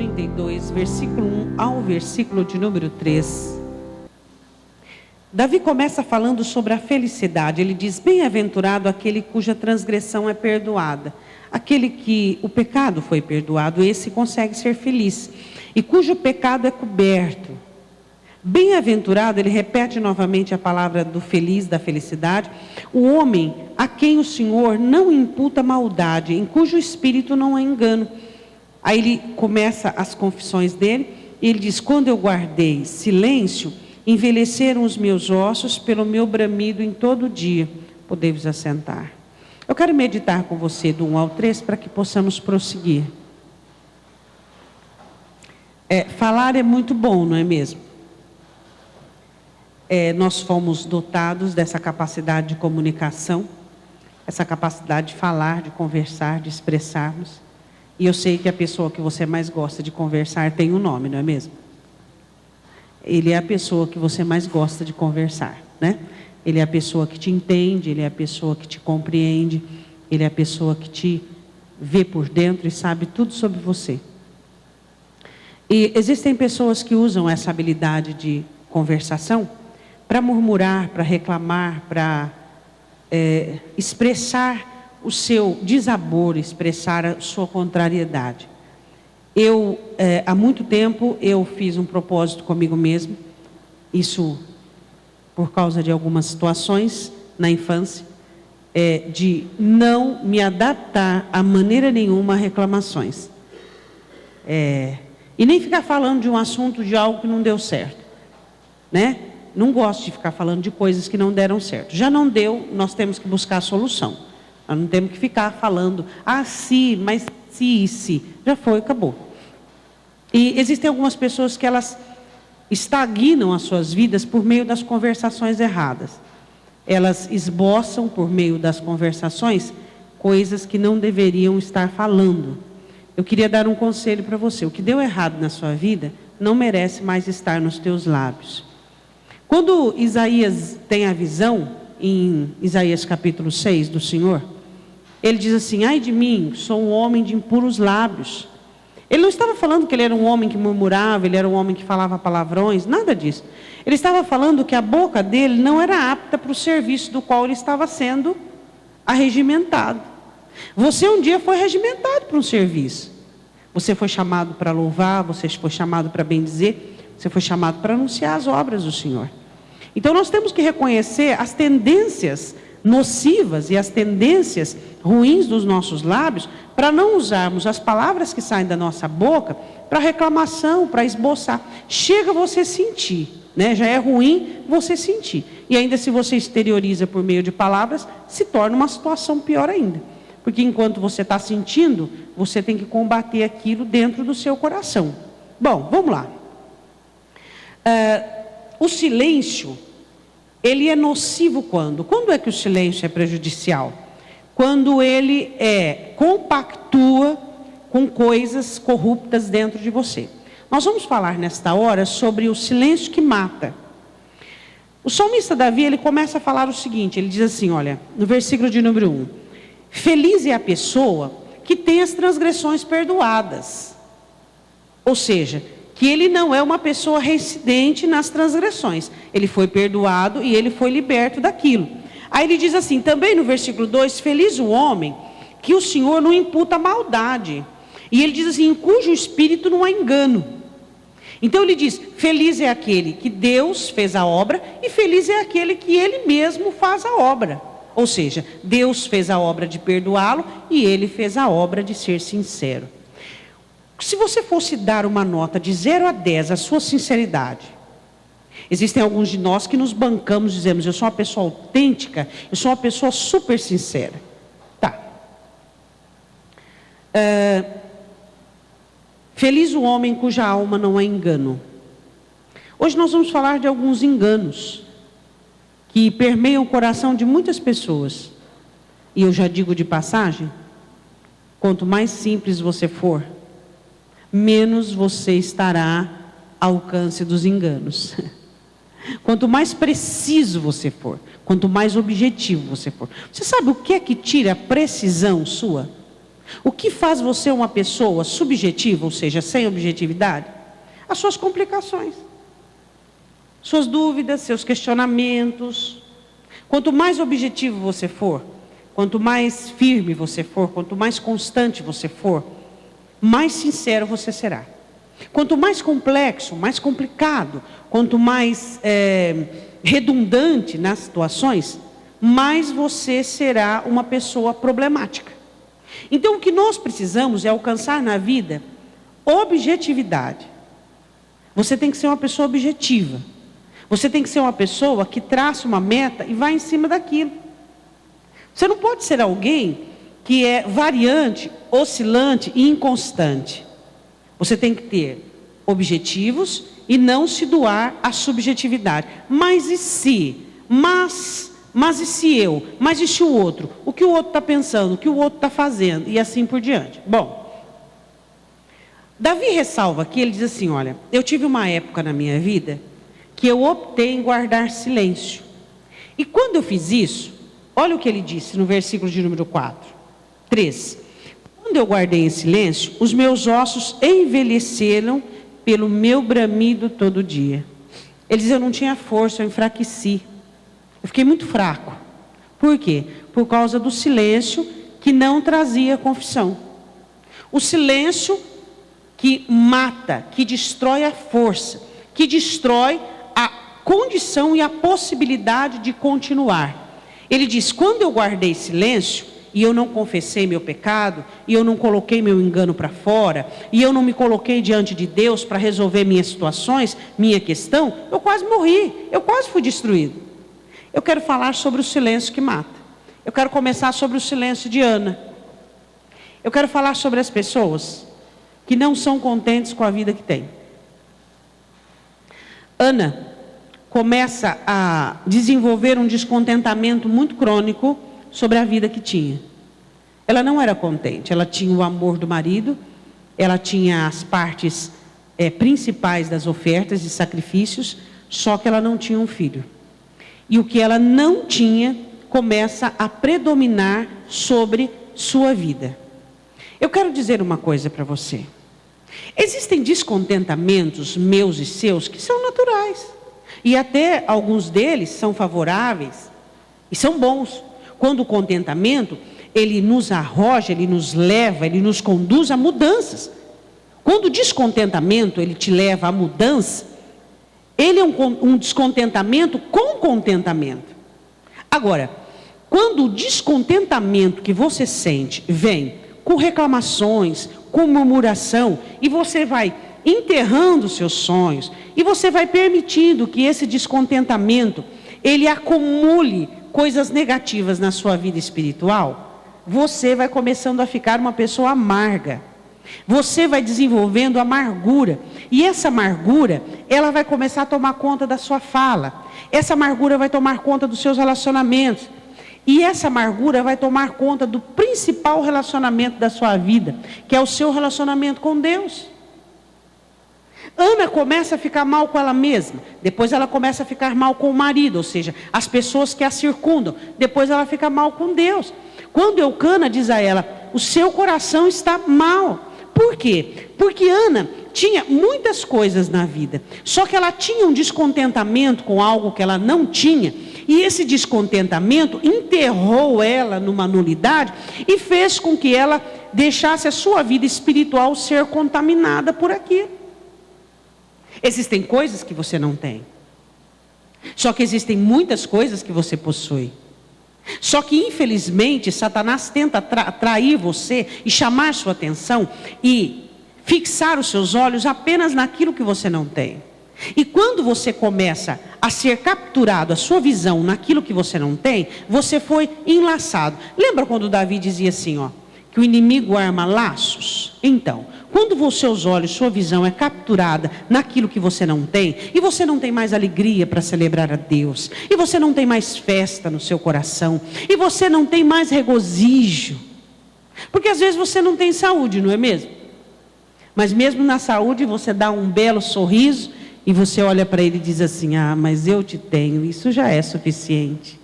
32, versículo 1 ao versículo de número 3. Davi começa falando sobre a felicidade. Ele diz: bem-aventurado aquele cuja transgressão é perdoada, aquele que o pecado foi perdoado, esse consegue ser feliz, e cujo pecado é coberto. Bem-aventurado, ele repete novamente a palavra do feliz, da felicidade, o homem a quem o Senhor não imputa maldade, em cujo espírito não há engano. Aí ele começa as confissões dele, e ele diz: quando eu guardei silêncio, envelheceram os meus ossos pelo meu bramido em todo dia. Podei-vos assentar. Eu quero meditar com você do 1 ao 3 para que possamos prosseguir. Falar é muito bom, não é mesmo? Nós fomos dotados dessa capacidade de comunicação, essa capacidade de falar, de conversar, de expressarmos. E eu sei que a pessoa que você mais gosta de conversar tem um nome, não é mesmo? Ele é a pessoa que você mais gosta de conversar, né? Ele é a pessoa que te entende, ele é a pessoa que te compreende, ele é a pessoa que te vê por dentro e sabe tudo sobre você. E existem pessoas que usam essa habilidade de conversação para murmurar, para reclamar, para expressar o seu desabor, expressar a sua contrariedade. Há muito tempo, eu fiz um propósito comigo mesmo, isso por causa de algumas situações na infância, de não me adaptar a maneira nenhuma a reclamações. E nem ficar falando de um assunto, de algo que não deu certo, né? Não gosto de ficar falando de coisas que não deram certo. Já não deu, nós temos que buscar a solução. Nós não temos que ficar falando, se, mas se. Já foi, acabou. E existem algumas pessoas que elas estagnam as suas vidas por meio das conversações erradas. Elas esboçam por meio das conversações coisas que não deveriam estar falando. Eu queria dar um conselho para você. O que deu errado na sua vida não merece mais estar nos teus lábios. Quando Isaías tem a visão, em Isaías capítulo 6 do Senhor, ele diz assim: ai de mim, sou um homem de impuros lábios. Ele não estava falando que ele era um homem que murmurava, ele era um homem que falava palavrões, nada disso. Ele estava falando que a boca dele não era apta para o serviço do qual ele estava sendo arregimentado. Você um dia foi regimentado para um serviço. Você foi chamado para louvar, você foi chamado para bendizer, você foi chamado para anunciar as obras do Senhor. Então nós temos que reconhecer as tendências nocivas e as tendências ruins dos nossos lábios, para não usarmos as palavras que saem da nossa boca para reclamação, para esboçar. Chega você sentir, né? Já é ruim você sentir. E ainda se você exterioriza por meio de palavras, se torna uma situação pior ainda. Porque enquanto você está sentindo, você tem que combater aquilo dentro do seu coração. Bom, vamos lá. O silêncio, ele é nocivo quando? Quando é que o silêncio é prejudicial? Quando ele compactua com coisas corruptas dentro de você. Nós vamos falar nesta hora sobre o silêncio que mata. O salmista Davi, ele começa a falar o seguinte, ele diz assim, olha, no versículo de número 1, feliz é a pessoa que tem as transgressões perdoadas. Ou seja, que ele não é uma pessoa reincidente nas transgressões. Ele foi perdoado e ele foi liberto daquilo. Aí ele diz assim, também no versículo 2, feliz o homem que o Senhor não imputa maldade. E ele diz assim, em cujo espírito não há engano. Então ele diz, feliz é aquele que Deus fez a obra e feliz é aquele que ele mesmo faz a obra. Ou seja, Deus fez a obra de perdoá-lo e ele fez a obra de ser sincero. Se você fosse dar uma nota de 0 a 10, a sua sinceridade, existem alguns de nós que nos bancamos, dizemos, eu sou uma pessoa autêntica, eu sou uma pessoa super sincera. Tá. Feliz o homem cuja alma não há engano. Hoje nós vamos falar de alguns enganos que permeiam o coração de muitas pessoas. E eu já digo de passagem, quanto mais simples você for, menos você estará ao alcance dos enganos. Quanto mais preciso você for, quanto mais objetivo você for. Você sabe o que é que tira a precisão sua? O que faz você uma pessoa subjetiva, ou seja, sem objetividade? As suas complicações, suas dúvidas, seus questionamentos. Quanto mais objetivo você for, quanto mais firme você for, quanto mais constante você for, mais sincero você será. Quanto mais complexo, mais complicado, quanto mais redundante nas situações, mais você será uma pessoa problemática. Então, o que nós precisamos é alcançar na vida objetividade. Você tem que ser uma pessoa objetiva. Você tem que ser uma pessoa que traça uma meta e vai em cima daquilo. Você não pode ser alguém que é variante, oscilante e inconstante. Você tem que ter objetivos e não se doar à subjetividade. Mas e se? Mas e se eu? Mas e se o outro? O que o outro está pensando? O que o outro está fazendo? E assim por diante. Bom, Davi ressalva aqui, ele diz assim, olha, eu tive uma época na minha vida que eu optei em guardar silêncio. E quando eu fiz isso, olha o que ele disse no versículo de número 3. Quando eu guardei em silêncio, os meus ossos envelheceram pelo meu bramido todo dia. Ele diz, eu não tinha força, eu enfraqueci. Eu fiquei muito fraco. Por quê? Por causa do silêncio que não trazia confissão. O silêncio que mata, que destrói a força, que destrói a condição e a possibilidade de continuar. Ele diz, quando eu guardei silêncio, e eu não confessei meu pecado, e eu não coloquei meu engano para fora, e eu não me coloquei diante de Deus para resolver minhas situações, minha questão, eu quase morri, eu quase fui destruído. Eu quero falar sobre o silêncio que mata. Eu quero começar sobre o silêncio de Ana. Eu quero falar sobre as pessoas que não são contentes com a vida que têm. Ana começa a desenvolver um descontentamento muito crônico sobre a vida que tinha. Ela não era contente, ela tinha o amor do marido, ela tinha as partes principais das ofertas e sacrifícios, só que ela não tinha um filho. E o que ela não tinha começa a predominar sobre sua vida. Eu quero dizer uma coisa para você. Existem descontentamentos meus e seus que são naturais. E até alguns deles são favoráveis e são bons. Quando o contentamento, ele nos arroja, ele nos leva, ele nos conduz a mudanças. Quando o descontentamento, ele te leva à mudança, ele é um descontentamento com contentamento. Agora, quando o descontentamento que você sente vem com reclamações, com murmuração, e você vai enterrando os seus sonhos, e você vai permitindo que esse descontentamento, ele acumule coisas negativas na sua vida espiritual, você vai começando a ficar uma pessoa amarga. Você vai desenvolvendo amargura. E essa amargura, ela vai começar a tomar conta da sua fala. Essa amargura vai tomar conta dos seus relacionamentos. E essa amargura vai tomar conta do principal relacionamento da sua vida, que é o seu relacionamento com Deus. Ana começa a ficar mal com ela mesma, depois ela começa a ficar mal com o marido, ou seja, as pessoas que a circundam, depois ela fica mal com Deus. Quando Eucana diz a ela, o seu coração está mal. Por quê? Porque Ana tinha muitas coisas na vida, só que ela tinha um descontentamento com algo que ela não tinha, e esse descontentamento enterrou ela numa nulidade e fez com que ela deixasse a sua vida espiritual ser contaminada por aquilo. Existem coisas que você não tem. Só que existem muitas coisas que você possui. Só que infelizmente Satanás tenta atrair você e chamar sua atenção e fixar os seus olhos apenas naquilo que você não tem. E quando você começa a ser capturado, a sua visão naquilo que você não tem, você foi enlaçado. Lembra quando Davi dizia assim, que o inimigo arma laços? Então, quando os seus olhos, sua visão é capturada naquilo que você não tem, e você não tem mais alegria para celebrar a Deus, e você não tem mais festa no seu coração, e você não tem mais regozijo, porque às vezes você não tem saúde, não é mesmo? Mas mesmo na saúde você dá um belo sorriso, e você olha para ele e diz assim, mas eu te tenho, isso já é suficiente.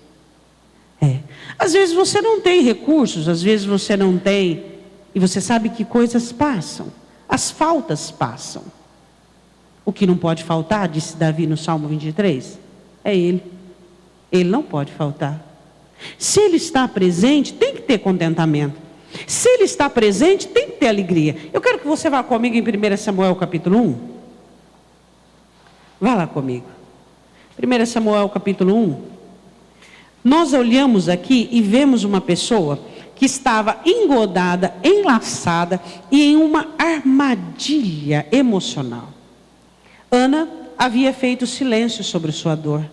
Às vezes você não tem recursos, às vezes você não tem E você sabe que coisas passam, as faltas passam. O que não pode faltar, disse Davi no Salmo 23, é Ele. Ele não pode faltar. Se Ele está presente, tem que ter contentamento. Se Ele está presente, tem que ter alegria. Eu quero que você vá comigo em 1 Samuel capítulo 1. Vá lá comigo. 1 Samuel capítulo 1. Nós olhamos aqui e vemos uma pessoa que estava engodada, enlaçada e em uma armadilha emocional. Ana havia feito silêncio sobre sua dor.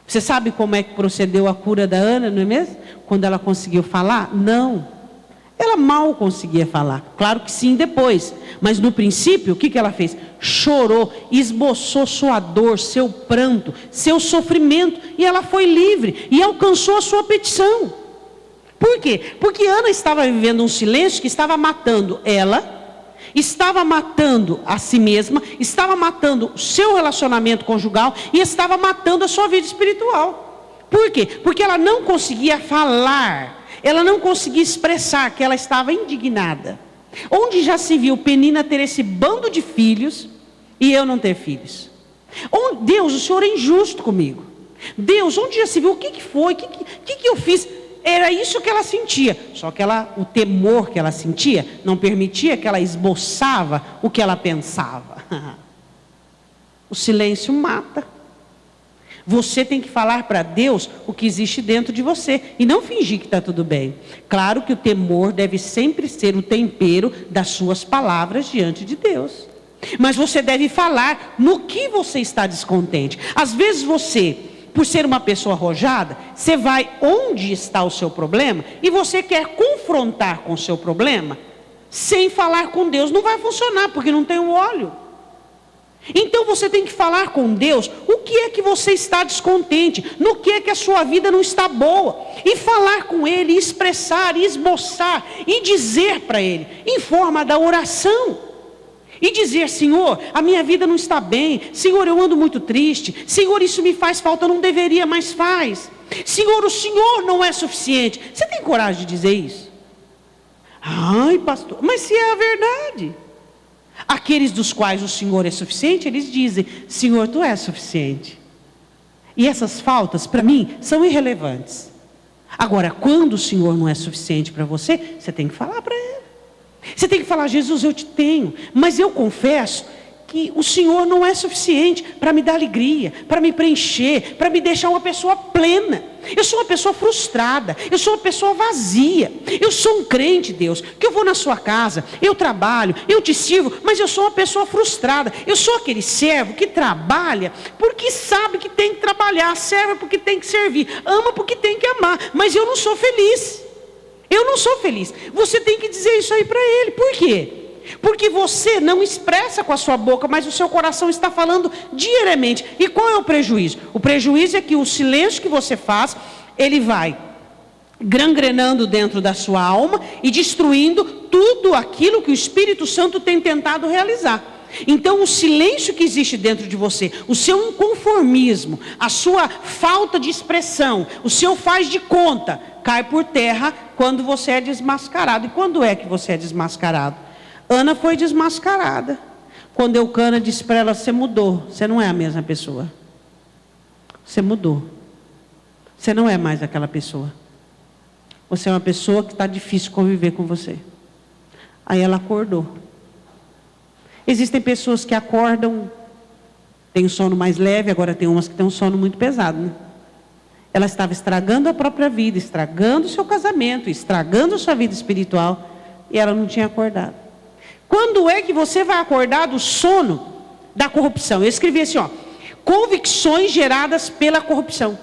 Você sabe como é que procedeu a cura da Ana, não é mesmo? Quando ela conseguiu falar? Não. Ela mal conseguia falar. Claro que sim depois. Mas no princípio, o que ela fez? Chorou, esboçou sua dor, seu pranto, seu sofrimento. E ela foi livre e alcançou a sua petição. Por quê? Porque Ana estava vivendo um silêncio que estava matando ela, estava matando a si mesma, estava matando o seu relacionamento conjugal e estava matando a sua vida espiritual. Por quê? Porque ela não conseguia falar, ela não conseguia expressar que ela estava indignada. Onde já se viu Penina ter esse bando de filhos e eu não ter filhos? Deus, o Senhor é injusto comigo. Deus, onde já se viu? O que foi? O que eu fiz? Era isso que ela sentia, só que o temor que ela sentia não permitia que ela esboçava o que ela pensava. O silêncio mata. Você tem que falar para Deus o que existe dentro de você e não fingir que está tudo bem. Claro que o temor deve sempre ser o tempero das suas palavras diante de Deus. Mas você deve falar no que você está descontente. Às vezes você, por ser uma pessoa arrojada, você vai onde está o seu problema e você quer confrontar com o seu problema sem falar com Deus. Não vai funcionar porque não tem o óleo. Então você tem que falar com Deus o que é que você está descontente, no que é que a sua vida não está boa, e falar com Ele, expressar, esboçar e dizer para Ele, em forma da oração. E dizer: Senhor, a minha vida não está bem. Senhor, eu ando muito triste. Senhor, isso me faz falta, eu não deveria, mas faz. Senhor, o Senhor não é suficiente. Você tem coragem de dizer isso? Ai, pastor, mas se é a verdade. Aqueles dos quais o Senhor é suficiente, eles dizem: Senhor, Tu és suficiente. E essas faltas, para mim, são irrelevantes. Agora, quando o Senhor não é suficiente para você, você tem que falar para Ele. Você tem que falar: Jesus, eu te tenho, mas eu confesso que o Senhor não é suficiente para me dar alegria, para me preencher, para me deixar uma pessoa plena. Eu sou uma pessoa frustrada, eu sou uma pessoa vazia. Eu sou um crente, Deus, que eu vou na sua casa, eu trabalho, eu te sirvo, mas eu sou uma pessoa frustrada. Eu sou aquele servo que trabalha porque sabe que tem que trabalhar, serve porque tem que servir, ama porque tem que amar, mas eu não sou feliz. Eu não sou feliz. Você tem que dizer isso aí para Ele. Por quê? Porque você não expressa com a sua boca, mas o seu coração está falando diariamente. E qual é o prejuízo? O prejuízo é que o silêncio que você faz, ele vai gangrenando dentro da sua alma e destruindo tudo aquilo que o Espírito Santo tem tentado realizar. Então o silêncio que existe dentro de você, o seu inconformismo, a sua falta de expressão, o seu faz de conta, cai por terra quando você é desmascarado. E quando é que você é desmascarado? Ana foi desmascarada. Quando Eucana disse para ela: você mudou, você não é a mesma pessoa. Você mudou. Você não é mais aquela pessoa. Você é uma pessoa que está difícil conviver com você. Aí ela acordou. Existem pessoas que acordam, têm um sono mais leve, agora tem umas que têm um sono muito pesado, né? Ela estava estragando a própria vida, estragando o seu casamento, estragando a sua vida espiritual, e ela não tinha acordado. Quando é que você vai acordar do sono da corrupção? Eu escrevi assim, convicções geradas pela corrupção.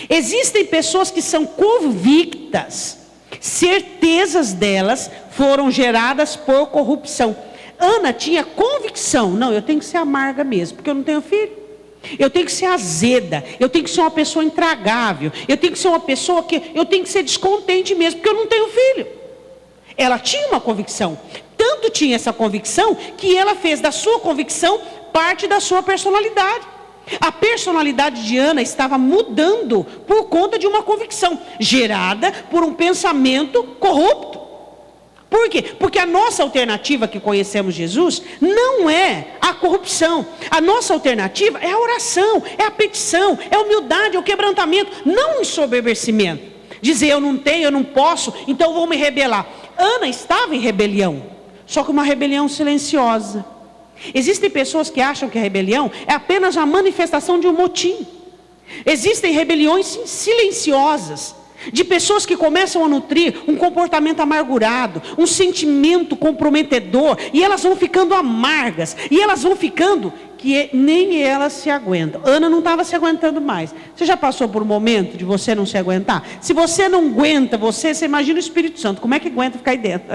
Existem pessoas que são convictas, certezas delas foram geradas por corrupção. Ana tinha convicção: não, eu tenho que ser amarga mesmo, porque eu não tenho filho. Eu tenho que ser azeda, eu tenho que ser uma pessoa intragável, eu tenho que ser uma pessoa que eu tenho que ser descontente mesmo, porque eu não tenho filho. Ela tinha uma convicção, tanto tinha essa convicção que ela fez da sua convicção parte da sua personalidade. A personalidade de Ana estava mudando por conta de uma convicção gerada por um pensamento corrupto. Por quê? Porque a nossa alternativa que conhecemos Jesus não é a corrupção. A nossa alternativa é a oração, é a petição, é a humildade, é o quebrantamento, não o ensoberbecimento. Dizer eu não tenho, eu não posso, então eu vou me rebelar. Ana estava em rebelião, só que uma rebelião silenciosa. Existem pessoas que acham que a rebelião é apenas a manifestação de um motim. Existem rebeliões silenciosas, de pessoas que começam a nutrir um comportamento amargurado, um sentimento comprometedor, e elas vão ficando amargas, e elas vão ficando que nem elas se aguentam. Ana não estava se aguentando mais. Você já passou por um momento de você não se aguentar? Se você não aguenta, você imagina o Espírito Santo, como é que aguenta ficar aí dentro?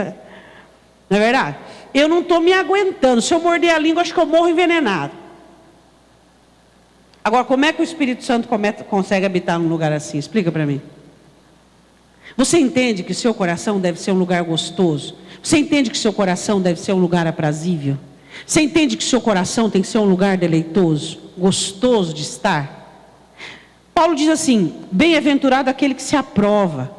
Não é verdade? Eu não estou me aguentando, se eu morder a língua, acho que eu morro envenenado. Agora, como é que o Espírito Santo consegue habitar num lugar assim? Explica para mim. Você entende que o seu coração deve ser um lugar gostoso? Você entende que o seu coração deve ser um lugar aprazível? Você entende que o seu coração tem que ser um lugar deleitoso, gostoso de estar? Paulo diz assim: bem-aventurado aquele que se aprova.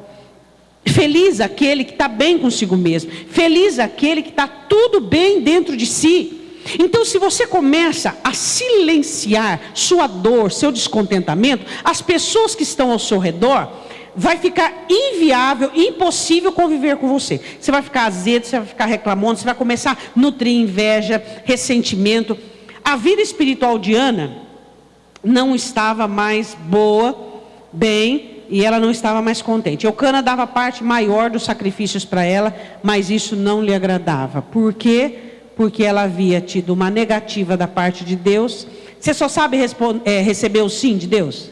Feliz aquele que está bem consigo mesmo. Feliz aquele que está tudo bem dentro de si. Então, se você começa a silenciar sua dor, seu descontentamento, as pessoas que estão ao seu redor, vai ficar inviável, impossível conviver com você. Você vai ficar azedo, você vai ficar reclamando, você vai começar a nutrir inveja, ressentimento. A vida espiritual de Ana não estava mais boa, bem, e ela não estava mais contente. Eucana dava parte maior dos sacrifícios para ela, mas isso não lhe agradava. Por quê? Porque ela havia tido uma negativa da parte de Deus. Você só sabe receber o sim de Deus?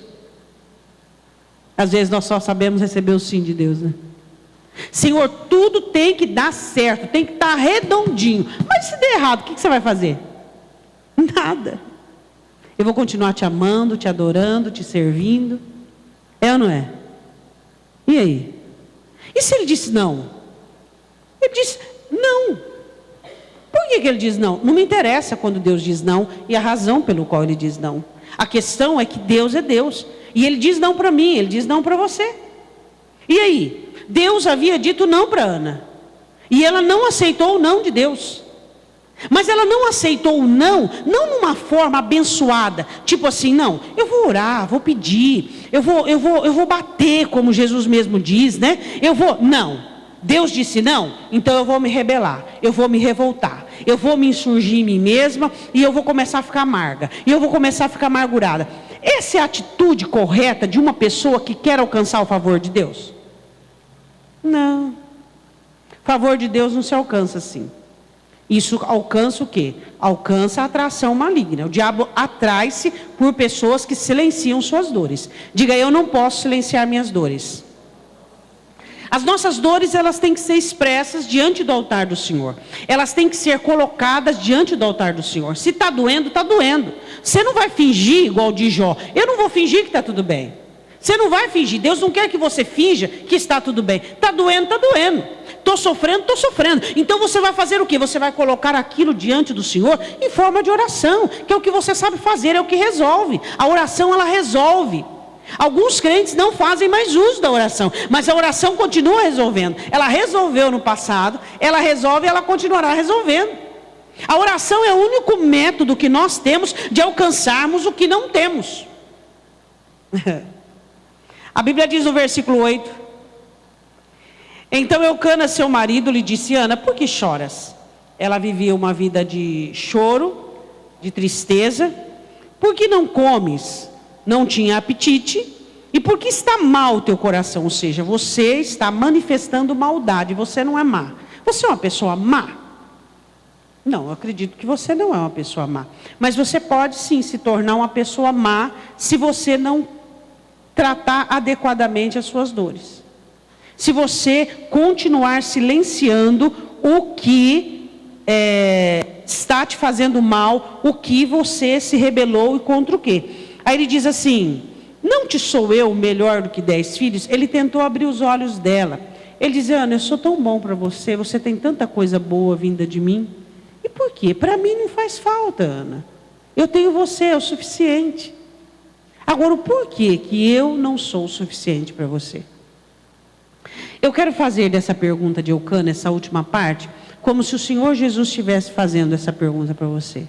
Às vezes nós só sabemos receber o sim de Deus, né? Senhor, tudo tem que dar certo, tem que estar redondinho. Mas se der errado, o que você vai fazer? Nada. Eu vou continuar te amando, te adorando, te servindo. É ou não é? E aí? E se ele disse não? Ele disse não. Por que ele diz não? Não me interessa quando Deus diz não e a razão pelo qual ele diz não. A questão é que Deus é Deus. E ele diz não para mim, ele diz não para você. E aí? Deus havia dito não para Ana. E ela não aceitou o não de Deus. Mas ela não aceitou o não numa forma abençoada. Tipo assim, não, eu vou orar, vou pedir, eu vou bater, como Jesus mesmo diz, né? Não. Deus disse não, então eu vou me rebelar, eu vou me revoltar, eu vou me insurgir em mim mesma e eu vou começar a ficar amarga, e eu vou começar a ficar amargurada. Essa é a atitude correta de uma pessoa que quer alcançar o favor de Deus? Não. O favor de Deus não se alcança assim. Isso alcança o quê? Alcança a atração maligna. O diabo atrai-se por pessoas que silenciam suas dores. Diga, eu não posso silenciar minhas dores. As nossas dores, elas têm que ser expressas diante do altar do Senhor. Elas têm que ser colocadas diante do altar do Senhor. Se está doendo, está doendo. Você não vai fingir igual de Jó. Eu não vou fingir que está tudo bem. Você não vai fingir. Deus não quer que você finja que está tudo bem. Está doendo, está doendo. Estou sofrendo, estou sofrendo. Então você vai fazer o quê? Você vai colocar aquilo diante do Senhor em forma de oração, que é o que você sabe fazer, é o que resolve. A oração, ela resolve. Alguns crentes não fazem mais uso da oração, mas a oração continua resolvendo. Ela resolveu no passado, ela resolve e ela continuará resolvendo. A oração é o único método que nós temos de alcançarmos o que não temos. A Bíblia diz no versículo 8: então Eucana, seu marido, lhe disse: Ana, por que choras? Ela vivia uma vida de choro, de tristeza. Por que não comes? Não tinha apetite. E por que está mal o teu coração? Ou seja, você está manifestando maldade. Você não é má. Você é uma pessoa má? Não, eu acredito que você não é uma pessoa má. Mas você pode sim se tornar uma pessoa má se você não tratar adequadamente as suas dores. Se você continuar silenciando o que está te fazendo mal, o que você se rebelou e contra o quê? Aí ele diz assim: não te sou eu melhor do que 10 filhos? Ele tentou abrir os olhos dela. Ele diz: Ana, eu sou tão bom para você, você tem tanta coisa boa vinda de mim. E por quê? Para mim não faz falta, Ana. Eu tenho você, é o suficiente. Agora, o porquê que eu não sou o suficiente para você? Eu quero fazer dessa pergunta de Eucana, essa última parte, como se o Senhor Jesus estivesse fazendo essa pergunta para você.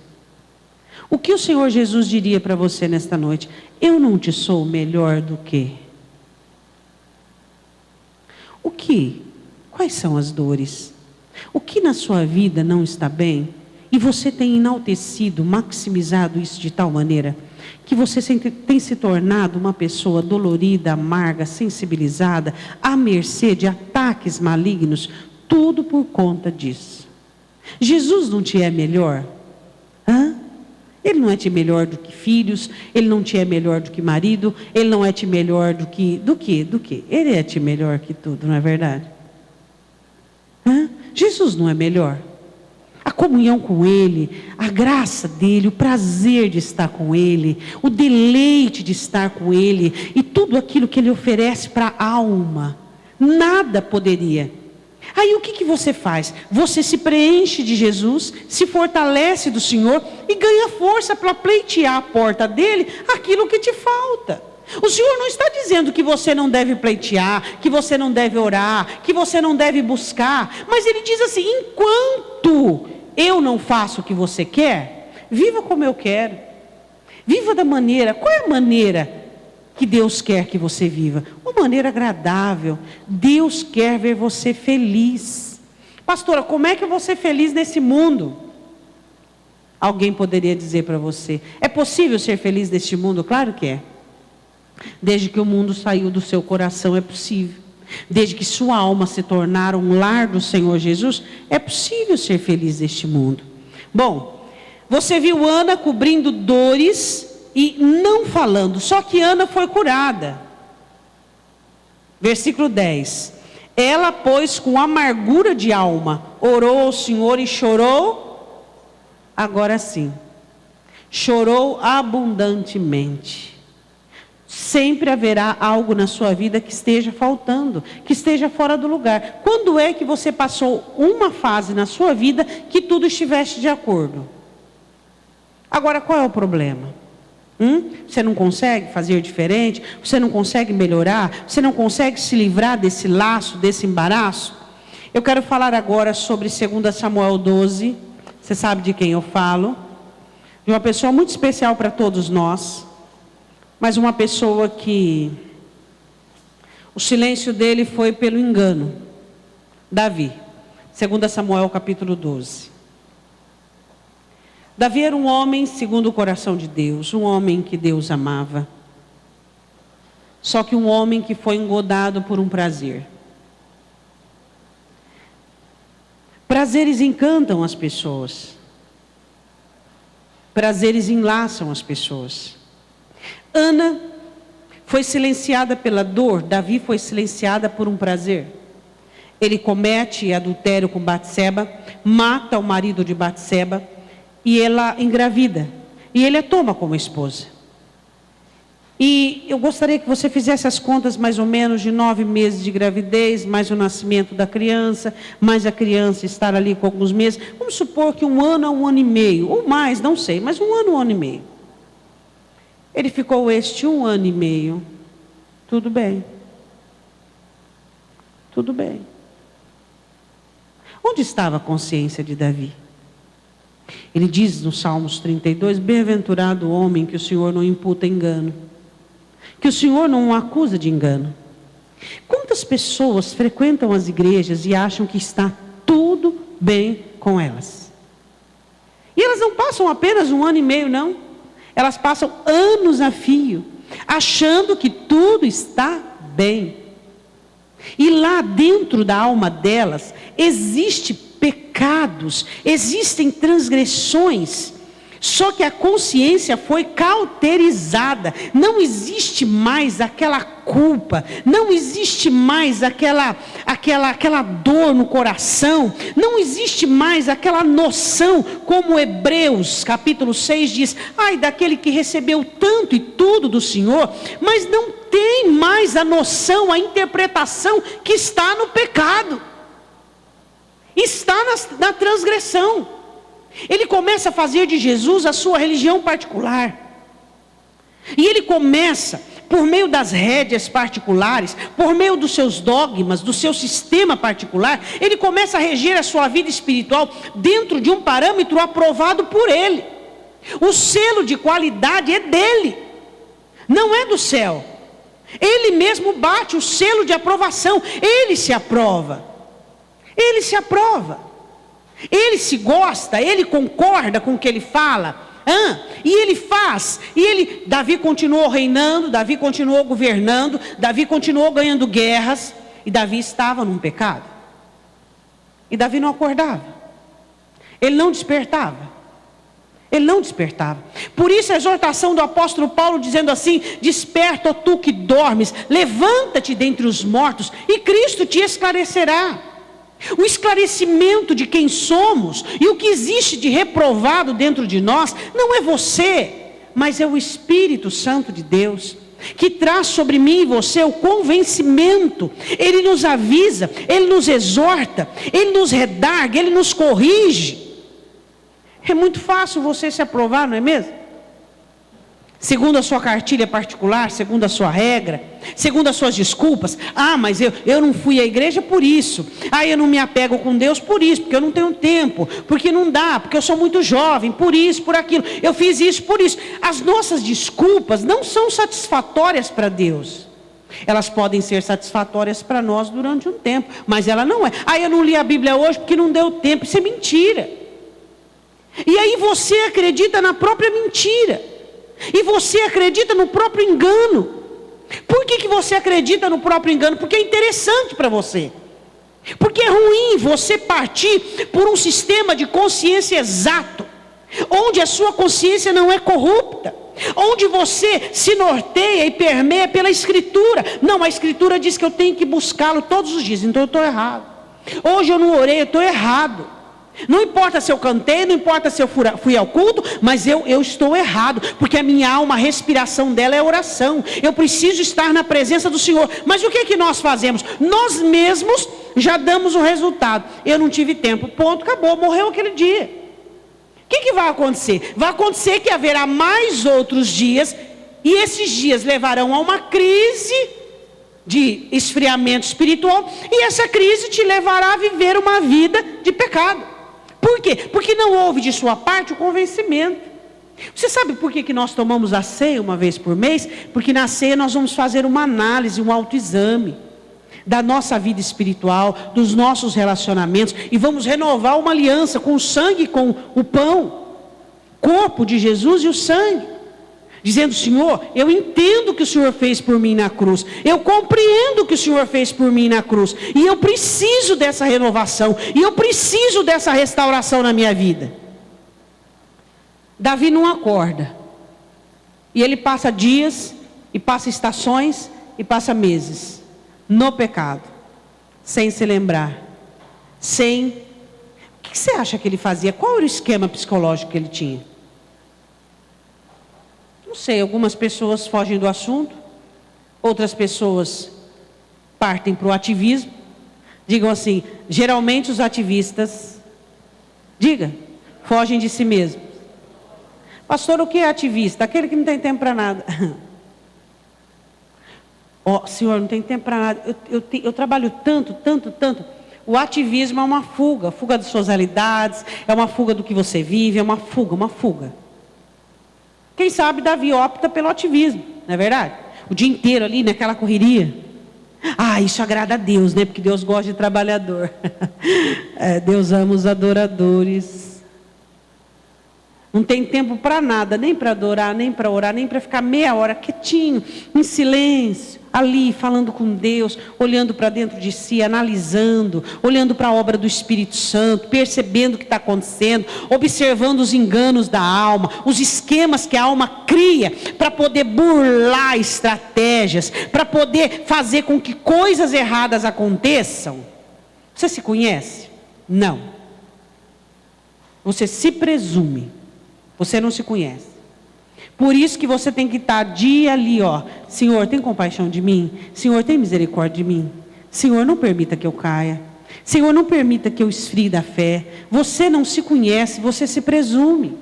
O que o Senhor Jesus diria para você nesta noite? Eu não te sou melhor do que? O que? Quais são as dores? O que na sua vida não está bem? E você tem enaltecido, maximizado isso de tal maneira que você tem se tornado uma pessoa dolorida, amarga, sensibilizada, à mercê de ataques malignos, tudo por conta disso. Jesus não te é melhor? Ele não é te melhor do que filhos, ele não te é melhor do que marido, ele não é te melhor do que? Ele é te melhor que tudo, não é verdade? Jesus não é melhor? A comunhão com Ele, a graça dEle, o prazer de estar com Ele, o deleite de estar com Ele, e tudo aquilo que Ele oferece para a alma, nada poderia. Aí o que você faz? Você se preenche de Jesus, se fortalece do Senhor e ganha força para pleitear a porta dEle aquilo que te falta. O Senhor não está dizendo que você não deve pleitear, que você não deve orar, que você não deve buscar, mas Ele diz assim: enquanto eu não faço o que você quer, viva como eu quero. Viva da maneira, qual é a maneira que Deus quer que você viva? Uma maneira agradável. Deus quer ver você feliz. Pastora, como é que eu vou ser feliz nesse mundo? Alguém poderia dizer para você: é possível ser feliz neste mundo? Claro que é. Desde que o mundo saiu do seu coração é possível. Desde que sua alma se tornar um lar do Senhor Jesus, é possível ser feliz neste mundo. Bom, você viu Ana cobrindo dores e não falando, só que Ana foi curada. Versículo 10. Ela, pois, com amargura de alma, orou ao Senhor e chorou. Agora sim, chorou abundantemente. Sempre haverá algo na sua vida que esteja faltando, que esteja fora do lugar. Quando é que você passou uma fase na sua vida que tudo estivesse de acordo? Agora, qual é o problema? Você não consegue fazer diferente? Você não consegue melhorar? Você não consegue se livrar desse laço, desse embaraço? Eu quero falar agora sobre 2 Samuel 12. Você sabe de quem eu falo? De uma pessoa muito especial para todos nós. Mas uma pessoa que o silêncio dele foi pelo engano. Davi. 2 Samuel capítulo 12. Davi era um homem segundo o coração de Deus. Um homem que Deus amava. Só que um homem que foi engodado por um prazer. Prazeres encantam as pessoas. Prazeres enlaçam as pessoas. Ana foi silenciada pela dor, Davi foi silenciada por um prazer. Ele comete adultério com Batseba, mata o marido de Batseba e ela engravida. E ele a toma como esposa. E eu gostaria que você fizesse as contas mais ou menos de 9 meses de gravidez, mais o nascimento da criança, mais a criança estar ali com alguns meses. Vamos supor que 1 ano a 1 ano e meio, ou mais, não sei, mas 1 ano, 1 ano e meio. Ele ficou 1 ano e meio. Tudo bem. Tudo bem. Onde estava a consciência de Davi? Ele diz no Salmos 32, bem-aventurado o homem que o Senhor não imputa engano. Que o Senhor não o acusa de engano. Quantas pessoas frequentam as igrejas e acham que está tudo bem com elas? E elas não passam apenas 1 ano e meio, não. Elas passam anos a fio, achando que tudo está bem. E lá dentro da alma delas, existem pecados, existem transgressões. Só que a consciência foi cauterizada. Não existe mais aquela culpa. Não existe mais aquela dor no coração. Não existe mais aquela noção, como Hebreus capítulo 6 diz: ai daquele que recebeu tanto e tudo do Senhor, mas não tem mais a noção, a interpretação que está no pecado. Está na transgressão. Ele começa a fazer de Jesus a sua religião particular. E ele começa por meio das rédeas particulares, por meio dos seus dogmas, do seu sistema particular, ele começa a reger a sua vida espiritual dentro de um parâmetro aprovado por ele. O selo de qualidade é dele, não é do céu. Ele mesmo bate o selo de aprovação, ele se aprova. Ele se aprova. Ele se gosta, ele concorda com o que ele fala. E ele faz, Davi continuou reinando, Davi continuou governando, Davi continuou ganhando guerras, e Davi estava num pecado. E Davi não acordava, ele não despertava. Por isso a exortação do apóstolo Paulo dizendo assim: desperta, ó tu que dormes, levanta-te dentre os mortos, e Cristo te esclarecerá. O esclarecimento de quem somos e o que existe de reprovado dentro de nós não é você, mas é o Espírito Santo de Deus, que traz sobre mim e você o convencimento. Ele nos avisa, ele nos exorta, ele nos redarga, ele nos corrige. É muito fácil você se aprovar, não é mesmo? Segundo a sua cartilha particular, segundo a sua regra, segundo as suas desculpas. Mas eu não fui à igreja por isso. Eu não me apego com Deus por isso, porque eu não tenho tempo, porque não dá, porque eu sou muito jovem, por isso, por aquilo. Eu fiz isso por isso. As nossas desculpas não são satisfatórias para Deus. Elas podem ser satisfatórias para nós durante um tempo, mas ela não é. Eu não li a Bíblia hoje porque não deu tempo. Isso é mentira. E aí você acredita na própria mentira. E você acredita no próprio engano. Por que você acredita no próprio engano? Porque é interessante para você. Porque é ruim você partir por um sistema de consciência exato, onde a sua consciência não é corrupta, onde você se norteia e permeia pela Escritura. Não, a Escritura diz que eu tenho que buscá-lo todos os dias, então eu estou errado. Hoje eu não orei, eu estou errado. Não importa se eu cantei, não importa se eu fui ao culto, mas eu estou errado, porque a minha alma, a respiração dela é oração. Eu preciso estar na presença do Senhor. Mas o que é que nós fazemos? Nós mesmos já damos o resultado. Eu não tive tempo, ponto, acabou, morreu aquele dia. O que vai acontecer? Vai acontecer que haverá mais outros dias, e esses dias levarão a uma crise de esfriamento espiritual, e essa crise te levará a viver uma vida de pecado. Por quê? Porque não houve de sua parte o convencimento. Você sabe por que nós tomamos a ceia uma vez por mês? Porque na ceia nós vamos fazer uma análise, um autoexame da nossa vida espiritual, dos nossos relacionamentos, e vamos renovar uma aliança com o sangue e com o pão, corpo de Jesus e o sangue, dizendo: Senhor, eu entendo o que o Senhor fez por mim na cruz, eu compreendo o que o Senhor fez por mim na cruz, e eu preciso dessa renovação, e eu preciso dessa restauração na minha vida. Davi não acorda, e ele passa dias, e passa estações, e passa meses, no pecado, sem se lembrar, O que você acha que ele fazia? Qual era o esquema psicológico que ele tinha? Não sei, algumas pessoas fogem do assunto, outras pessoas partem para o ativismo. Digam assim, geralmente os ativistas, fogem de si mesmos. Pastor, o que é ativista? Aquele que não tem tempo para nada. Senhor, não tem tempo para nada. Eu trabalho tanto. O ativismo é uma fuga das suas realidades, é uma fuga do que você vive, é uma fuga. Quem sabe Davi opta pelo ativismo, não é verdade? O dia inteiro ali naquela correria. Isso agrada a Deus, né? Porque Deus gosta de trabalhador. Deus ama os adoradores. Não tem tempo para nada, nem para adorar, nem para orar, nem para ficar meia hora quietinho, em silêncio, ali falando com Deus, olhando para dentro de si, analisando, olhando para a obra do Espírito Santo, percebendo o que está acontecendo, observando os enganos da alma, os esquemas que a alma cria para poder burlar estratégias, para poder fazer com que coisas erradas aconteçam. Você se conhece? Não. Você se presume. Você não se conhece. Por isso que você tem que estar dia ali, Senhor, tem compaixão de mim? Senhor, tem misericórdia de mim? Senhor, não permita que eu caia. Senhor, não permita que eu esfrie da fé. Você não se conhece, você se presume.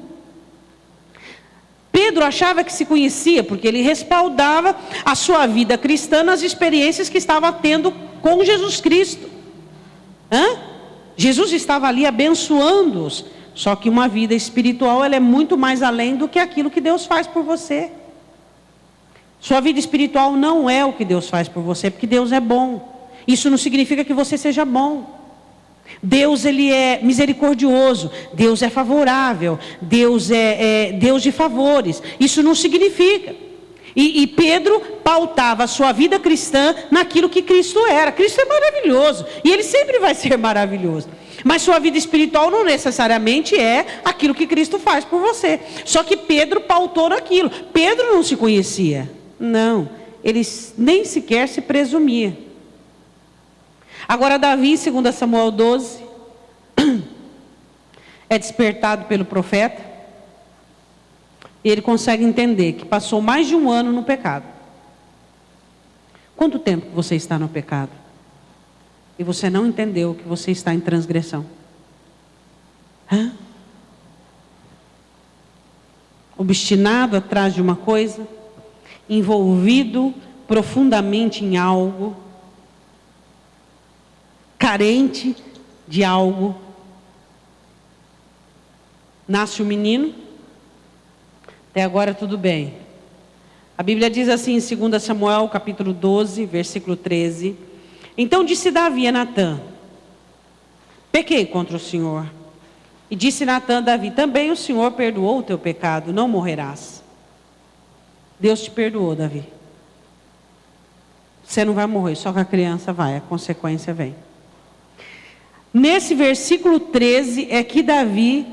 Pedro achava que se conhecia, porque ele respaldava a sua vida cristã nas experiências que estava tendo com Jesus Cristo. Jesus estava ali abençoando-os. Só que uma vida espiritual, ela é muito mais além do que aquilo que Deus faz por você. Sua vida espiritual não é o que Deus faz por você, porque Deus é bom. Isso não significa que você seja bom. Deus, ele é misericordioso, Deus é favorável, Deus é Deus de favores. Isso não significa. E Pedro pautava a sua vida cristã naquilo que Cristo era. Cristo é maravilhoso, e Ele sempre vai ser maravilhoso. Mas sua vida espiritual não necessariamente é aquilo que Cristo faz por você. Só que Pedro pautou naquilo. Pedro não se conhecia. Não, ele nem sequer se presumia. Agora Davi, em 2 Samuel 12, é despertado pelo profeta. E ele consegue entender que passou mais de um ano no pecado. Quanto tempo que você está no pecado? E você não entendeu que você está em transgressão? Obstinado atrás de uma coisa, envolvido profundamente em algo, carente de algo. Nasce o menino, até agora tudo bem. A Bíblia diz assim em 2 Samuel capítulo 12, versículo 13: Então disse Davi a Natã: Pequei contra o Senhor. E disse Natã a Davi: Também o Senhor perdoou o teu pecado, não morrerás. Deus te perdoou, Davi. Você não vai morrer, só que a criança vai, a consequência vem. Nesse versículo 13 é que Davi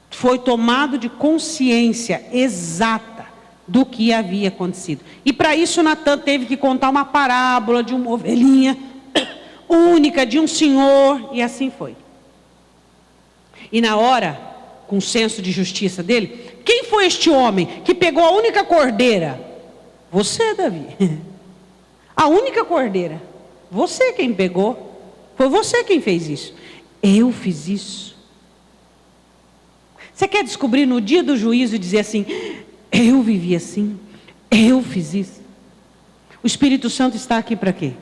foi tomado de consciência exata do que havia acontecido. E para isso Natã teve que contar uma parábola de uma ovelhinha única, de um senhor, e assim foi. E na hora, com o senso de justiça dele, quem foi este homem que pegou a única cordeira? Você, Davi. A única cordeira. Você quem pegou. Foi você quem fez isso. Eu fiz isso. Você quer descobrir no dia do juízo e dizer assim: eu vivi assim, eu fiz isso? O Espírito Santo está aqui para quê?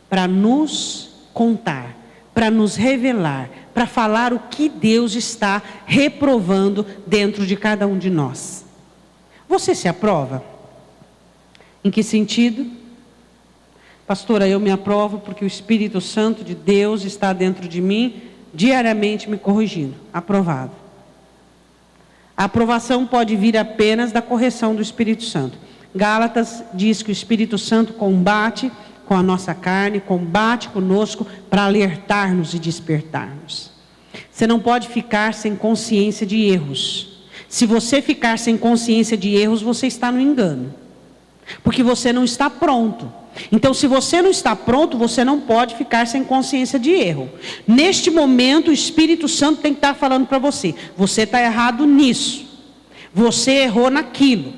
Para nos contar, para nos revelar, para falar o que Deus está reprovando dentro de cada um de nós. Você se aprova? Em que sentido? Pastora, eu me aprovo porque o Espírito Santo de Deus está dentro de mim, diariamente me corrigindo. Aprovado. A aprovação pode vir apenas da correção do Espírito Santo. Gálatas diz que o Espírito Santo combate com a nossa carne, combate conosco para alertar-nos e despertar-nos. Você não pode ficar sem consciência de erros. Se você ficar sem consciência de erros, você está no engano. Porque você não está pronto. Então, se você não está pronto, você não pode ficar sem consciência de erro. Neste momento, o Espírito Santo tem que estar falando para você: você está errado nisso. Você errou naquilo.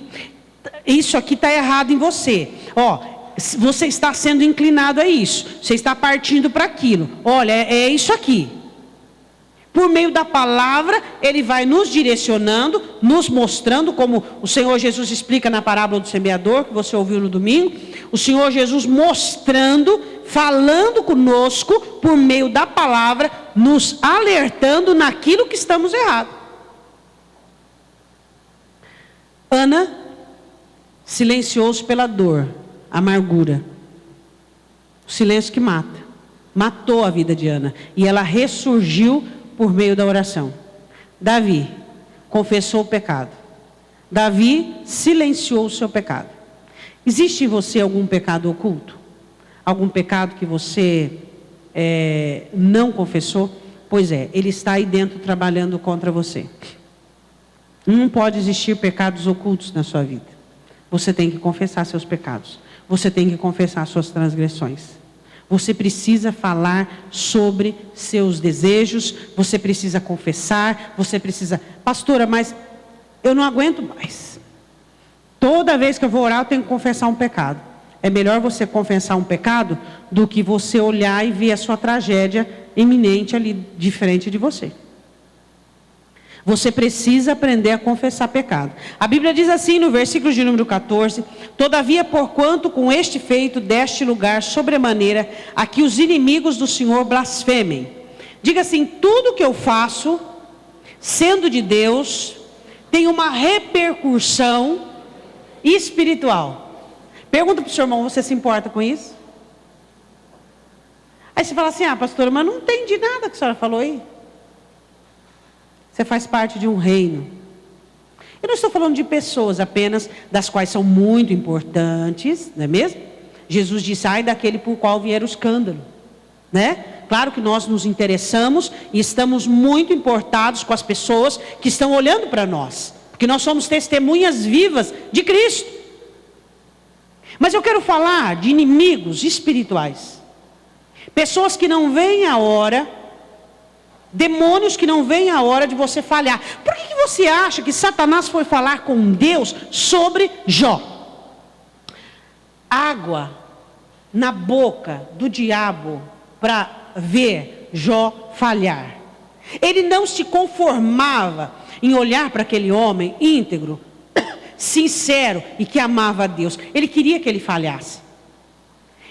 Isso aqui está errado em você. Você está sendo inclinado a isso. Você está partindo para aquilo. Olha, é isso aqui. Por meio da palavra, Ele vai nos direcionando, nos mostrando, como o Senhor Jesus explica na parábola do semeador, que você ouviu no domingo. O Senhor Jesus mostrando, falando conosco, por meio da palavra, nos alertando naquilo que estamos errados. Ana silenciou-se pela dor, amargura. O silêncio que mata. Matou a vida de Ana. E ela ressurgiu por meio da oração. Davi confessou o pecado. Davi silenciou o seu pecado. Existe em você algum pecado oculto? Algum pecado que você não confessou? Pois é, ele está aí dentro trabalhando contra você. Não pode existir pecados ocultos na sua vida. Você tem que confessar seus pecados. Você tem que confessar suas transgressões. Você precisa falar sobre seus desejos, você precisa confessar, você precisa... Pastora, mas eu não aguento mais. Toda vez que eu vou orar, eu tenho que confessar um pecado. É melhor você confessar um pecado do que você olhar e ver a sua tragédia iminente ali de frente de você. Você precisa aprender a confessar pecado. A Bíblia diz assim no versículo de número 14: todavia, porquanto com este feito deste lugar sobremaneira a que os inimigos do Senhor blasfemem. Diga assim: tudo que eu faço, sendo de Deus, tem uma repercussão espiritual. Pergunta para o seu irmão: você se importa com isso? Aí você fala assim: ah, pastora, mas não entendi nada que a senhora falou aí. Você faz parte de um reino. Eu não estou falando de pessoas apenas, das quais são muito importantes, não é mesmo? Jesus disse: ai daquele por qual vier o escândalo, né? Claro que nós nos interessamos e estamos muito importados com as pessoas que estão olhando para nós, porque nós somos testemunhas vivas de Cristo. Mas eu quero falar de inimigos espirituais, pessoas que não veem a hora, demônios que não veem a hora de você falhar. Por que você acha que Satanás foi falar com Deus sobre Jó? Água na boca do diabo para ver Jó falhar. Ele não se conformava em olhar para aquele homem íntegro, sincero e que amava a Deus. Ele queria que ele falhasse.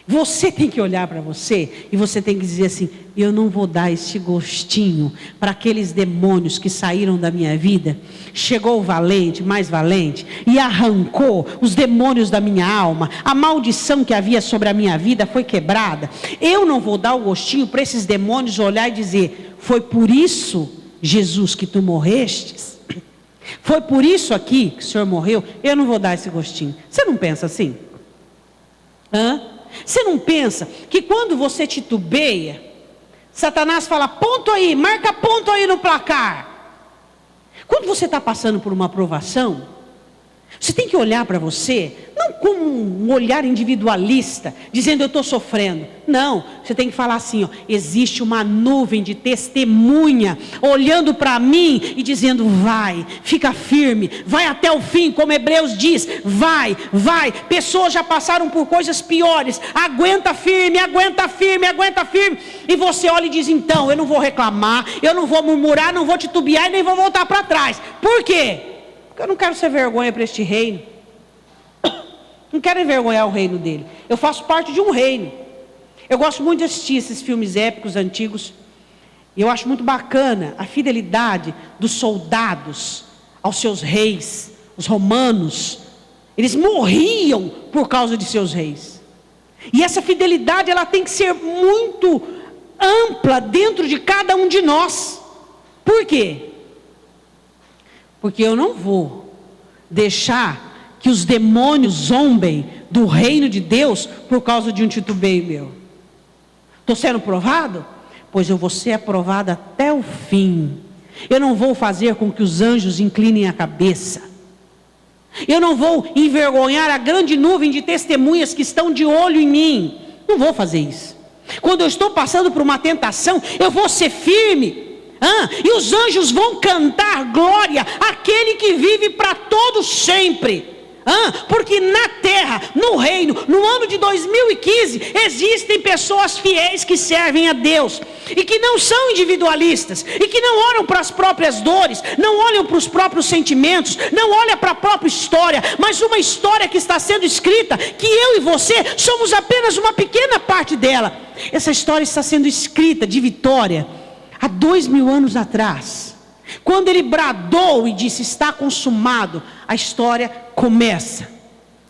Você tem que olhar para você e você tem que dizer assim: eu não vou dar esse gostinho para aqueles demônios que saíram da minha vida. Chegou o valente, mais valente, e arrancou os demônios da minha alma. A maldição que havia sobre a minha vida foi quebrada. Eu não vou dar o gostinho para esses demônios olhar e dizer: foi por isso, Jesus, que tu morrestes? Foi por isso aqui que o Senhor morreu? Eu não vou dar esse gostinho. Você não pensa assim? Você não pensa que quando você titubeia, Satanás fala: ponto aí, marca ponto aí no placar. Quando você está passando por uma provação, você tem que olhar para você, não como um olhar individualista, dizendo eu estou sofrendo. Não, você tem que falar assim: ó, existe uma nuvem de testemunha olhando para mim e dizendo: vai, fica firme, vai até o fim, como Hebreus diz, vai, vai. Pessoas já passaram por coisas piores, aguenta firme, aguenta firme, aguenta firme. E você olha e diz: então, eu não vou reclamar, eu não vou murmurar, não vou titubear e nem vou voltar para trás. Por quê? Eu não quero ser vergonha para este reino. Não quero envergonhar o reino dele. Eu faço parte de um reino. Eu gosto muito de assistir esses filmes épicos antigos. E eu acho muito bacana a fidelidade dos soldados aos seus reis. Os romanos, eles morriam por causa de seus reis. E essa fidelidade, ela tem que ser muito ampla dentro de cada um de nós. Por quê? Porque eu não vou deixar que os demônios zombem do reino de Deus por causa de um titubeio meu. Estou sendo provado? Pois eu vou ser aprovado até o fim. Eu não vou fazer com que os anjos inclinem a cabeça. Eu não vou envergonhar a grande nuvem de testemunhas que estão de olho em mim. Não vou fazer isso. Quando eu estou passando por uma tentação, eu vou ser firme. E os anjos vão cantar glória àquele que vive para todos sempre. Porque na terra, no reino, no ano de 2015, existem pessoas fiéis que servem a Deus e que não são individualistas e que não olham para as próprias dores, não olham para os próprios sentimentos, não olham para a própria história, mas uma história que está sendo escrita, que eu e você somos apenas uma pequena parte dela. Essa história está sendo escrita de vitória há 2000 anos atrás, quando ele bradou e disse: está consumado, a história começa.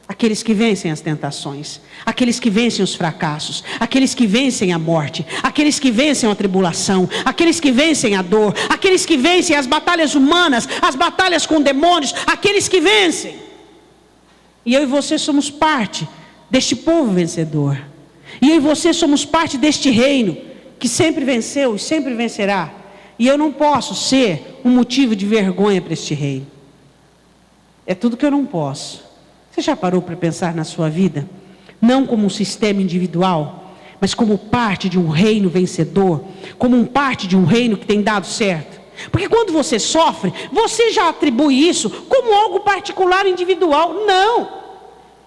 Aqueles que vencem as tentações, aqueles que vencem os fracassos, aqueles que vencem a morte, aqueles que vencem a tribulação, aqueles que vencem a dor, aqueles que vencem as batalhas humanas, as batalhas com demônios, aqueles que vencem. E eu e você somos parte deste povo vencedor. E eu e você somos parte deste reino que sempre venceu e sempre vencerá. E eu não posso ser um motivo de vergonha para este reino. É tudo que eu não posso. Você já parou para pensar na sua vida? Não como um sistema individual, mas como parte de um reino vencedor, como parte de um reino que tem dado certo. Porque quando você sofre, você já atribui isso como algo particular, individual. Não!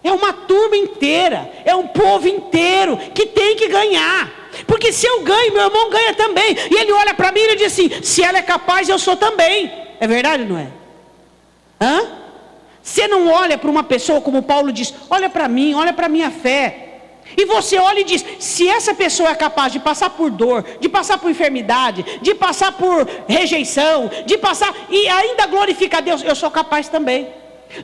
É uma turma inteira, é um povo inteiro que tem que ganhar. Porque se eu ganho, meu irmão ganha também. E ele olha para mim e diz assim: se ela é capaz, eu sou também. É verdade ou não é? Você não olha para uma pessoa como Paulo diz, olha para mim, olha para a minha fé. E você olha e diz, se essa pessoa é capaz de passar por dor, de passar por enfermidade, de passar por rejeição, de passar e ainda glorifica a Deus, eu sou capaz também.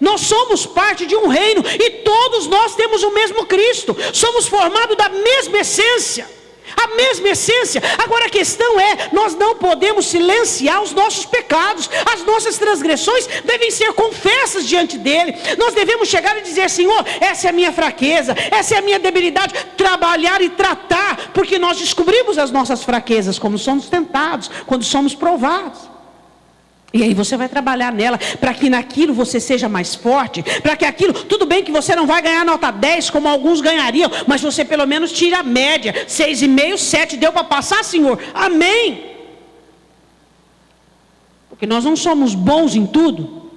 Nós somos parte de um reino e todos nós temos o mesmo Cristo. Somos formados da mesma essência. A mesma essência. Agora a questão é, nós não podemos silenciar os nossos pecados. As nossas transgressões devem ser confessas diante dele. Nós devemos chegar e dizer, Senhor, essa é a minha fraqueza, essa é a minha debilidade. Trabalhar e tratar, porque nós descobrimos as nossas fraquezas, como somos tentados, quando somos provados. E aí você vai trabalhar nela, para que naquilo você seja mais forte, para que aquilo, tudo bem que você não vai ganhar nota 10 como alguns ganhariam, mas você pelo menos tira a média, 6,5, 7, deu para passar, Senhor, amém. Porque nós não somos bons em tudo.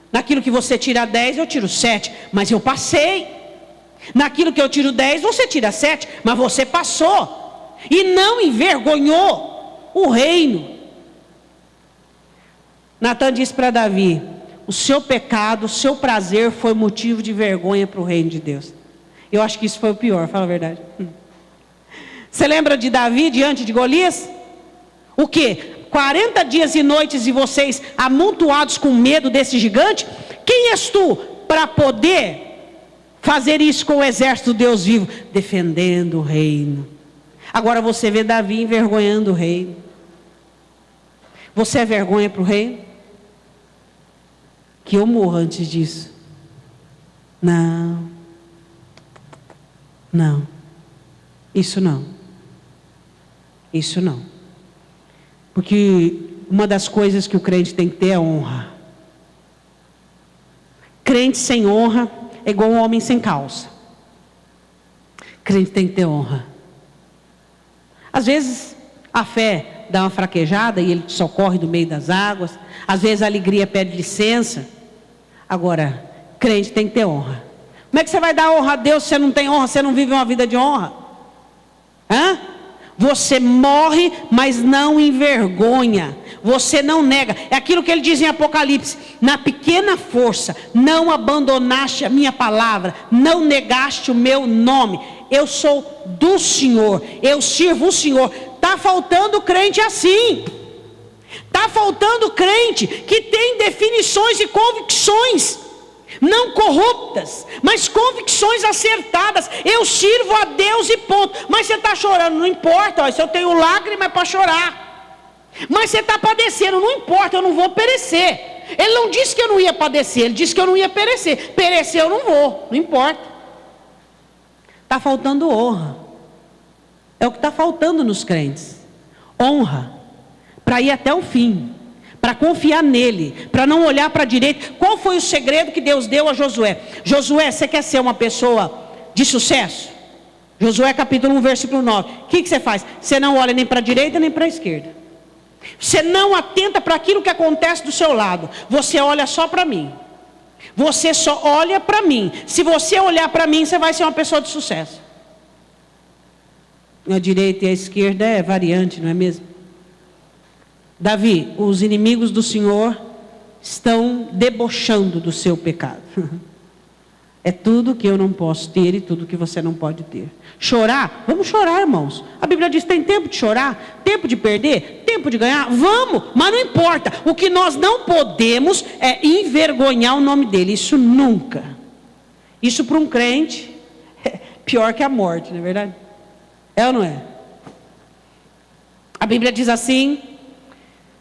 Naquilo que você tira 10, eu tiro 7, mas eu passei. Naquilo que eu tiro 10, você tira 7, mas você passou. E não envergonhou o reino. Natan disse para Davi, o seu pecado, o seu prazer foi motivo de vergonha para o reino de Deus. Eu acho que isso foi o pior, fala a verdade. Você lembra de Davi diante de Golias? O quê? 40 dias e noites e vocês amontoados com medo desse gigante? Quem és tu para poder fazer isso com o exército do Deus vivo? Defendendo o reino. Agora você vê Davi envergonhando o reino. Você é vergonha para o reino? Que eu morra antes disso. Não. Isso não. Isso não. Porque uma das coisas que o crente tem que ter é honra. Crente sem honra é igual um homem sem calça. Crente tem que ter honra. Às vezes a fé dá uma fraquejada e ele socorre do meio das águas. Às vezes a alegria pede licença. Agora, crente tem que ter honra. Como é que você vai dar honra a Deus se você não tem honra, se você não vive uma vida de honra? Você morre, mas não envergonha. Você não nega. É aquilo que ele diz em Apocalipse. Na pequena força, não abandonaste a minha palavra, não negaste o meu nome. Eu sou do Senhor, eu sirvo o Senhor. Está faltando crente assim. Está faltando crente que tem definições e convicções não corruptas, mas convicções acertadas. Eu sirvo a Deus e ponto. Mas você está chorando, não importa. Se eu tenho lágrima é para chorar. Mas você está padecendo, não importa, eu não vou perecer. Ele não disse que eu não ia padecer, ele disse que eu não ia perecer. Perecer eu não vou, não importa. Está faltando honra. É o que está faltando nos crentes. Honra. Para ir até o fim. Para confiar nele. Para não olhar para a direita. Qual foi o segredo que Deus deu a Josué? Josué, você quer ser uma pessoa de sucesso? Josué capítulo 1, versículo 9. O que você faz? Você não olha nem para a direita nem para a esquerda. Você não atenta para aquilo que acontece do seu lado. Você olha só para mim. Você só olha para mim. Se você olhar para mim, você vai ser uma pessoa de sucesso. A direita e a esquerda é variante, não é mesmo? Davi, os inimigos do Senhor estão debochando do seu pecado. É tudo que eu não posso ter e tudo que você não pode ter. Chorar? Vamos chorar, irmãos. A Bíblia diz, tem tempo de chorar? Tempo de perder? Tempo de ganhar? Vamos, mas não importa. O que nós não podemos é envergonhar o nome dele. Isso nunca. Isso para um crente é pior que a morte, não é verdade? É ou não é? A Bíblia diz assim: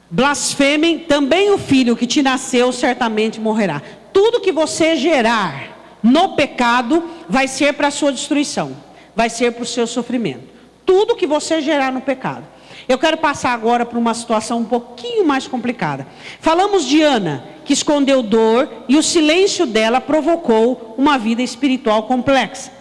blasfemem, também o filho que te nasceu certamente morrerá. Tudo que você gerar no pecado vai ser para a sua destruição, vai ser para o seu sofrimento. Tudo que você gerar no pecado. Eu quero passar agora para uma situação um pouquinho mais complicada. Falamos de Ana, que escondeu dor e o silêncio dela provocou uma vida espiritual complexa.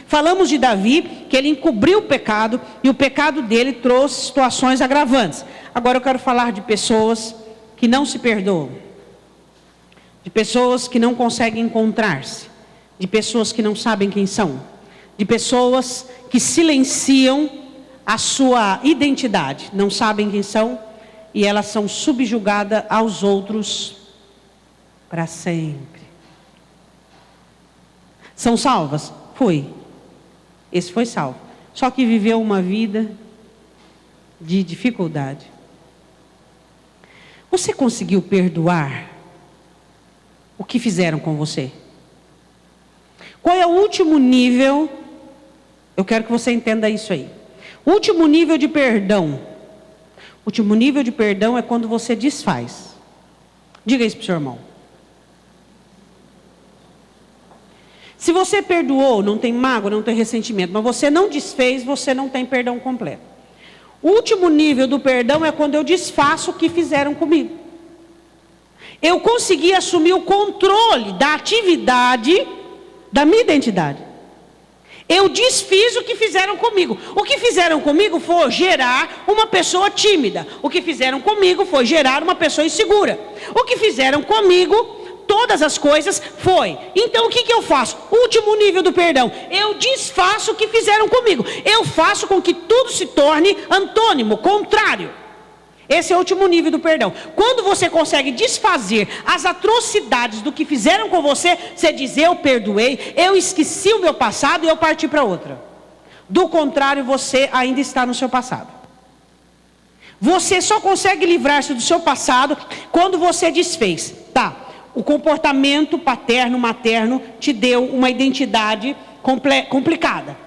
Falamos de Davi, que ele encobriu o pecado e o pecado dele trouxe situações agravantes. Agora eu quero falar de pessoas que não se perdoam, de pessoas que não conseguem encontrar-se, de pessoas que não sabem quem são, de pessoas que silenciam a sua identidade, não sabem quem são e elas são subjugadas aos outros para sempre. São salvas? Foi. Esse foi salvo. Só que viveu uma vida de dificuldade. Você conseguiu perdoar o que fizeram com você? Qual é o último nível? Eu quero que você entenda isso aí. O último nível de perdão. O último nível de perdão é quando você desfaz. Diga isso para o seu irmão. Se você perdoou, não tem mágoa, não tem ressentimento, mas você não desfez, você não tem perdão completo. O último nível do perdão é quando eu desfaço o que fizeram comigo. Eu consegui assumir o controle da atividade da minha identidade. Eu desfiz o que fizeram comigo. O que fizeram comigo foi gerar uma pessoa tímida. O que fizeram comigo foi gerar uma pessoa insegura. O que fizeram comigo, todas as coisas, foi. Então o que eu faço? Último nível do perdão. Eu desfaço o que fizeram comigo. Eu faço com que tudo se torne antônimo, contrário. Esse é o último nível do perdão. Quando você consegue desfazer as atrocidades do que fizeram com você, você diz: eu perdoei, eu esqueci o meu passado e eu parti para outra. Do contrário, você ainda está no seu passado. Você só consegue livrar-se do seu passado quando você desfez. Tá, o comportamento paterno, materno te deu uma identidade complicada.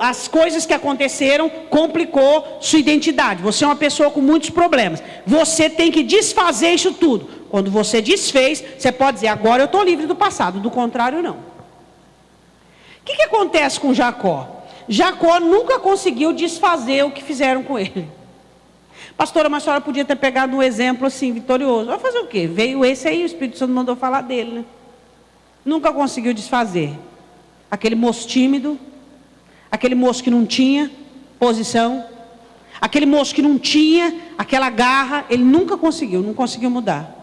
As coisas que aconteceram complicou sua identidade. Você é uma pessoa com muitos problemas. Você tem que desfazer isso tudo. Quando você desfez, você pode dizer: agora eu estou livre do passado. Do contrário, não. O que acontece com Jacó? Jacó nunca conseguiu desfazer o que fizeram com ele. Pastora, mas a senhora podia ter pegado um exemplo assim, vitorioso. Vai fazer o quê? Veio esse aí, o Espírito Santo mandou falar dele, né? Nunca conseguiu desfazer. Aquele moço tímido, aquele moço que não tinha posição, aquele moço que não tinha aquela garra, ele nunca conseguiu, não conseguiu mudar.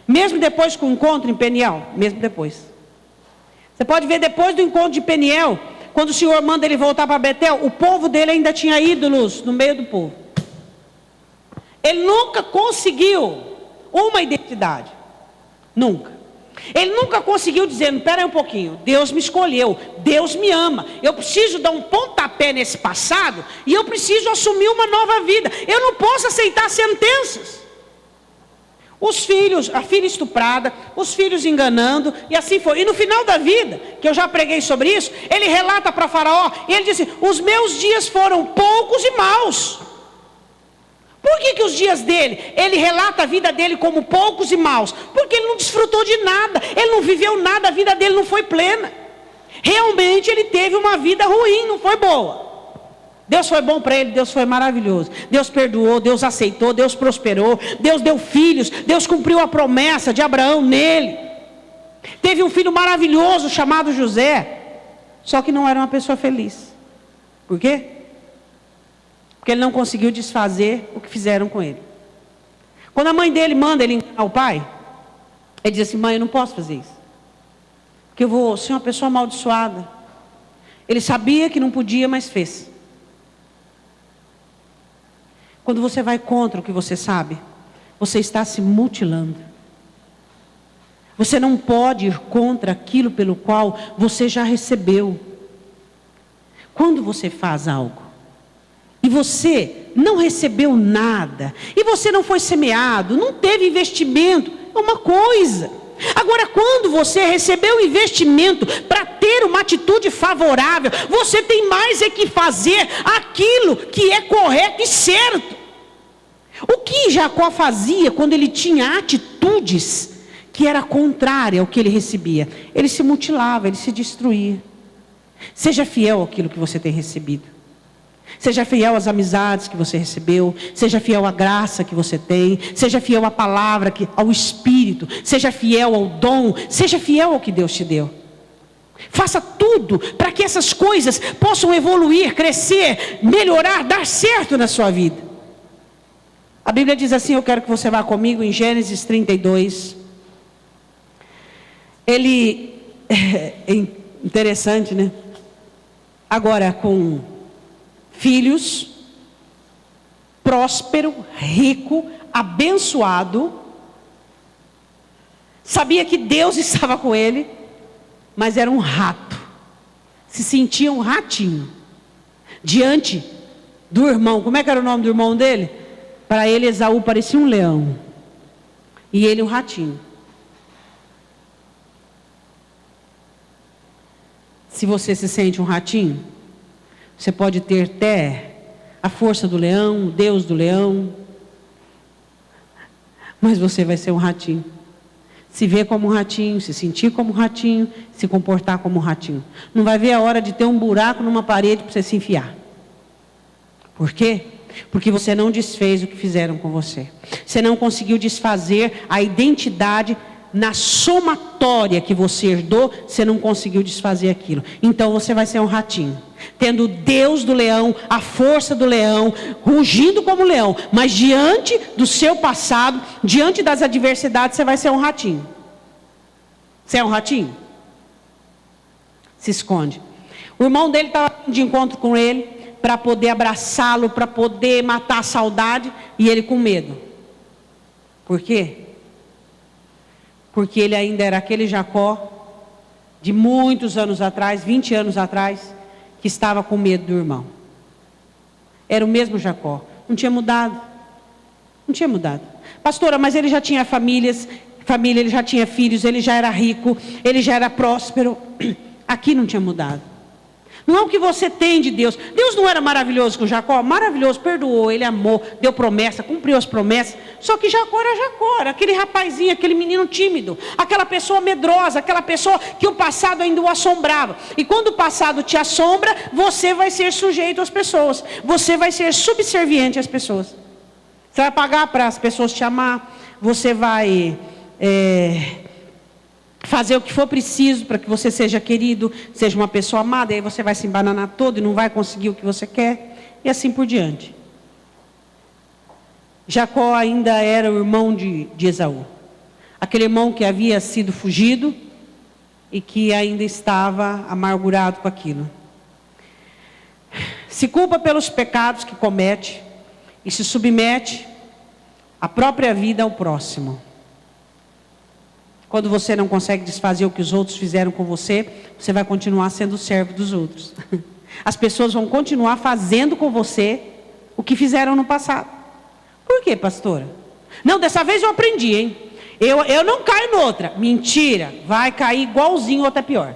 Mesmo depois com o encontro em Peniel, mesmo depois. Você pode ver depois do encontro de Peniel, quando o Senhor manda ele voltar para Betel, o povo dele ainda tinha ídolos no meio do povo. Ele nunca conseguiu uma identidade. Nunca. Ele nunca conseguiu dizer: espera aí um pouquinho, Deus me escolheu, Deus me ama, eu preciso dar um pontapé nesse passado e eu preciso assumir uma nova vida. Eu não posso aceitar sentenças. Os filhos, a filha estuprada, os filhos enganando, e assim foi. E no final da vida, que eu já preguei sobre isso, ele relata para Faraó, e ele disse: os meus dias foram poucos e maus. Por que os dias dele, ele relata a vida dele como poucos e maus? Porque ele não desfrutou de nada, ele não viveu nada, a vida dele não foi plena. Realmente ele teve uma vida ruim, não foi boa. Deus foi bom para ele, Deus foi maravilhoso. Deus perdoou, Deus aceitou, Deus prosperou, Deus deu filhos, Deus cumpriu a promessa de Abraão nele. Teve um filho maravilhoso chamado José, só que não era uma pessoa feliz. Por quê? Porque ele não conseguiu desfazer o que fizeram com ele. Quando a mãe dele manda ele enganar o pai, ele diz assim: mãe, eu não posso fazer isso, porque eu vou ser uma pessoa amaldiçoada. Ele sabia que não podia, mas fez. Quando você vai contra o que você sabe, você está se mutilando. Você não pode ir contra aquilo pelo qual você já recebeu. Quando você faz algo e você não recebeu nada, e você não foi semeado, não teve investimento, é uma coisa. Agora, quando você recebeu o investimento para ter uma atitude favorável, você tem mais é que fazer aquilo que é correto e certo. O que Jacó fazia quando ele tinha atitudes que era contrária ao que ele recebia? Ele se mutilava, ele se destruía. Seja fiel àquilo que você tem recebido. Seja fiel às amizades que você recebeu, seja fiel à graça que você tem, seja fiel à palavra, ao Espírito, seja fiel ao dom, seja fiel ao que Deus te deu. Faça tudo para que essas coisas possam evoluir, crescer, melhorar, dar certo na sua vida. A Bíblia diz assim, eu quero que você vá comigo em Gênesis 32. Ele, é interessante, né? Agora com filhos, próspero, rico, abençoado, sabia que Deus estava com ele, mas era um rato, se sentia um ratinho, diante do irmão. Como é que era o nome do irmão dele? Para ele, Esaú parecia um leão, e ele um ratinho. Se você se sente um ratinho, você pode ter até a força do leão, o Deus do leão, mas você vai ser um ratinho. Se ver como um ratinho, se sentir como um ratinho, se comportar como um ratinho. Não vai ver a hora de ter um buraco numa parede para você se enfiar. Por quê? Porque você não desfez o que fizeram com você. Você não conseguiu desfazer a identidade na somatória que você herdou, você não conseguiu desfazer aquilo. Então você vai ser um ratinho, tendo o Deus do leão, a força do leão, rugindo como leão, mas diante do seu passado, diante das adversidades, você vai ser um ratinho. Você é um ratinho? Se esconde. O irmão dele estava de encontro com ele, para poder abraçá-lo, para poder matar a saudade, e ele com medo. Por quê? Porque ele ainda era aquele Jacó, de muitos anos atrás, 20 anos atrás, que estava com medo do irmão. Era o mesmo Jacó, não tinha mudado. Não tinha mudado. Pastora, mas ele já tinha família, ele já tinha filhos, ele já era rico, ele já era próspero. Aqui não tinha mudado. Não é o que você tem de Deus. Deus não era maravilhoso com Jacó? Maravilhoso, perdoou, ele amou, deu promessa, cumpriu as promessas. Só que Jacó, era aquele rapazinho, aquele menino tímido, aquela pessoa medrosa, aquela pessoa que o passado ainda o assombrava. E quando o passado te assombra, você vai ser sujeito às pessoas. Você vai ser subserviente às pessoas. Você vai pagar para as pessoas te amar. Você vai fazer o que for preciso para que você seja querido, seja uma pessoa amada, e aí você vai se embananar todo e não vai conseguir o que você quer, e assim por diante. Jacó ainda era o irmão de Esaú, aquele irmão que havia sido fugido e que ainda estava amargurado com aquilo. Se culpa pelos pecados que comete e se submete a própria vida ao próximo. Quando você não consegue desfazer o que os outros fizeram com você, você vai continuar sendo servo dos outros. As pessoas vão continuar fazendo com você o que fizeram no passado. Por quê, pastora? Não, dessa vez eu aprendi, hein? Eu não caio noutra. Mentira, vai cair igualzinho ou até pior.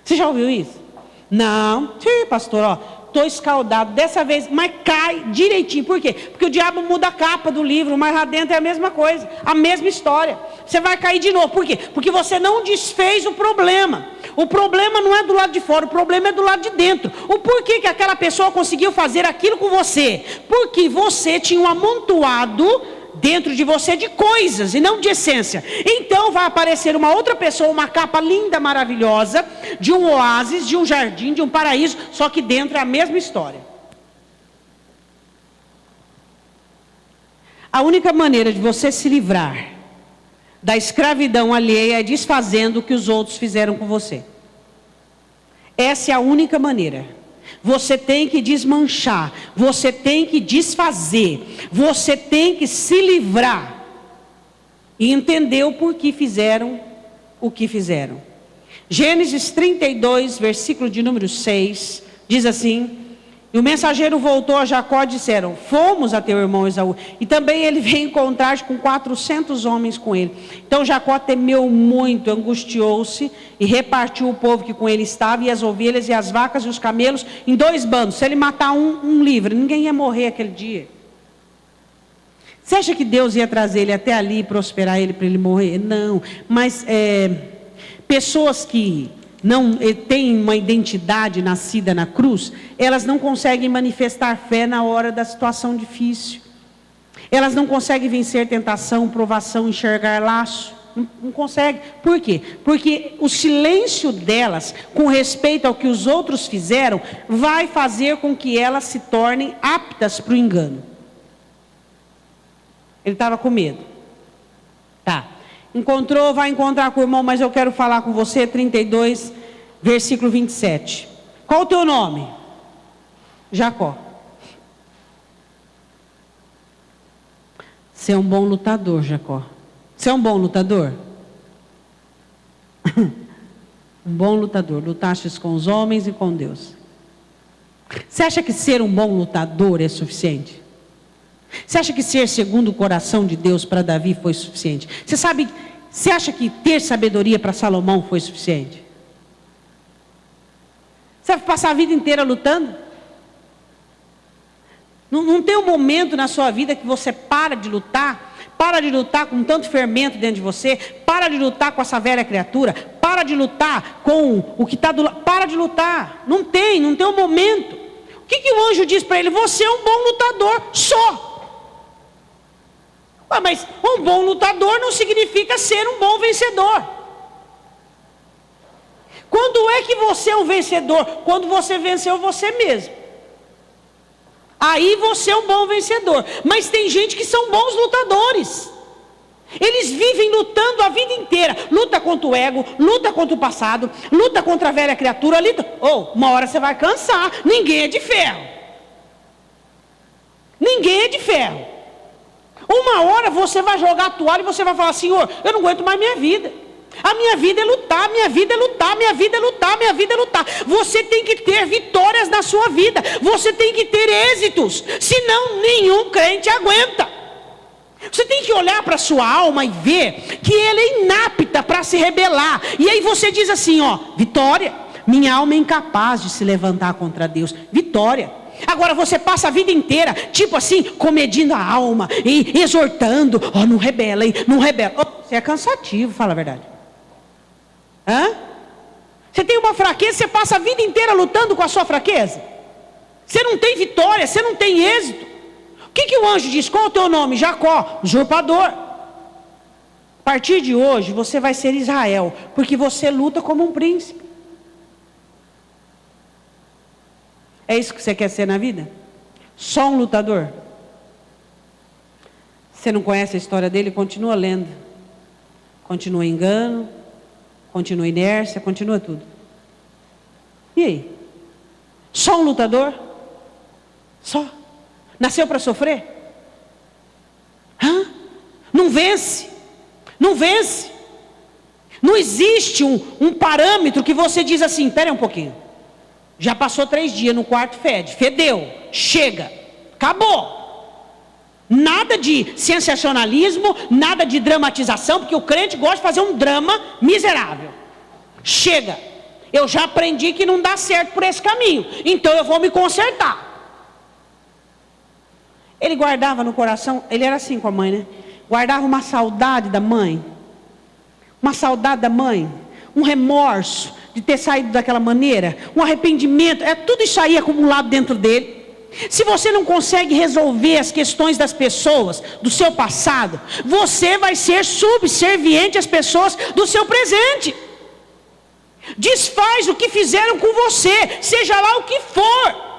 Você já ouviu isso? Não. Sim, pastor, ó. Estou escaldado dessa vez, mas cai direitinho. Por quê? Porque o diabo muda a capa do livro, mas lá dentro é a mesma coisa, a mesma história. Você vai cair de novo. Por quê? Porque você não desfez o problema. O problema não é do lado de fora, o problema é do lado de dentro. O porquê que aquela pessoa conseguiu fazer aquilo com você? Porque você tinha um amontoado dentro de você de coisas e não de essência. Então vai aparecer uma outra pessoa, uma capa linda, maravilhosa, de um oásis, de um jardim, de um paraíso, só que dentro é a mesma história. A única maneira de você se livrar da escravidão alheia é desfazendo o que os outros fizeram com você. Essa é a única maneira. Você tem que desmanchar, você tem que desfazer, você tem que se livrar e entender o porquê fizeram o que fizeram. Gênesis 32, versículo de número 6, diz assim: e o mensageiro voltou a Jacó e disseram: fomos a teu irmão Esaú. E também ele veio encontrar-se com 400 homens com ele. Então Jacó temeu muito, angustiou-se e repartiu o povo que com ele estava, e as ovelhas e as vacas e os camelos em 2 bandos. Se ele matar um livre, ninguém ia morrer aquele dia. Você acha que Deus ia trazer ele até ali e prosperar ele para ele morrer? Não, mas pessoas que não têm uma identidade nascida na cruz, elas não conseguem manifestar fé na hora da situação difícil. Elas não conseguem vencer tentação, provação, enxergar laço. Não conseguem. Por quê? Porque o silêncio delas, com respeito ao que os outros fizeram, vai fazer com que elas se tornem aptas para o engano. Ele estava com medo. Tá. Encontrou, vai encontrar com o irmão, mas eu quero falar com você, 32, versículo 27. Qual o teu nome? Jacó. Você é um bom lutador, Jacó. Você é um bom lutador? Um bom lutador. Lutastes com os homens e com Deus. Você acha que ser um bom lutador é suficiente? Você acha que ser segundo o coração de Deus para Davi foi suficiente? Você acha que ter sabedoria para Salomão foi suficiente? Você vai passar a vida inteira lutando? Não tem um momento na sua vida que você para de lutar com tanto fermento dentro de você, para de lutar com essa velha criatura, para de lutar com o que está do lado, para de lutar. Não tem um momento. O que o anjo diz para ele? Você é um bom lutador, só. Mas um bom lutador não significa ser um bom vencedor. Quando é que você é um vencedor? Quando você venceu você mesmo. Aí você é um bom vencedor. Mas tem gente que são bons lutadores. Eles vivem lutando a vida inteira. Luta contra o ego, luta contra o passado, luta contra a velha criatura. Uma hora você vai cansar. Ninguém é de ferro. Ninguém é de ferro. Uma hora você vai jogar a toalha e você vai falar: Senhor, eu não aguento mais minha vida. A minha vida é lutar, minha vida é lutar, minha vida é lutar, minha vida é lutar. Você tem que ter vitórias na sua vida. Você tem que ter êxitos. Senão nenhum crente aguenta. Você tem que olhar para a sua alma e ver que ela é inapta para se rebelar. E aí você diz assim, vitória. Minha alma é incapaz de se levantar contra Deus. Vitória. Agora você passa a vida inteira, tipo assim, comedindo a alma e exortando. Não rebela, hein? Não rebela. Você é cansativo, fala a verdade. Você tem uma fraqueza, você passa a vida inteira lutando com a sua fraqueza. Você não tem vitória, você não tem êxito. O que o anjo diz? Qual é o teu nome? Jacó, usurpador. A partir de hoje você vai ser Israel, porque você luta como um príncipe. É isso que você quer ser na vida? Só um lutador? Você não conhece a história dele? Continua lendo. Continua engano, continua inércia, continua tudo. E aí? Só um lutador? Só? Nasceu para sofrer? Não vence. Não vence. Não existe um parâmetro que você diz assim: espera aí um pouquinho. Já passou 3 dias no quarto, fedeu, chega, acabou. Nada de sensacionalismo, nada de dramatização, porque o crente gosta de fazer um drama miserável. Chega, eu já aprendi que não dá certo por esse caminho, então eu vou me consertar. Ele guardava no coração, ele era assim com a mãe, né? Guardava uma saudade da mãe, um remorso de ter saído daquela maneira, um arrependimento, tudo isso aí acumulado dentro dele. Se você não consegue resolver as questões das pessoas, do seu passado, você vai ser subserviente às pessoas do seu presente. Desfaz o que fizeram com você, seja lá o que for.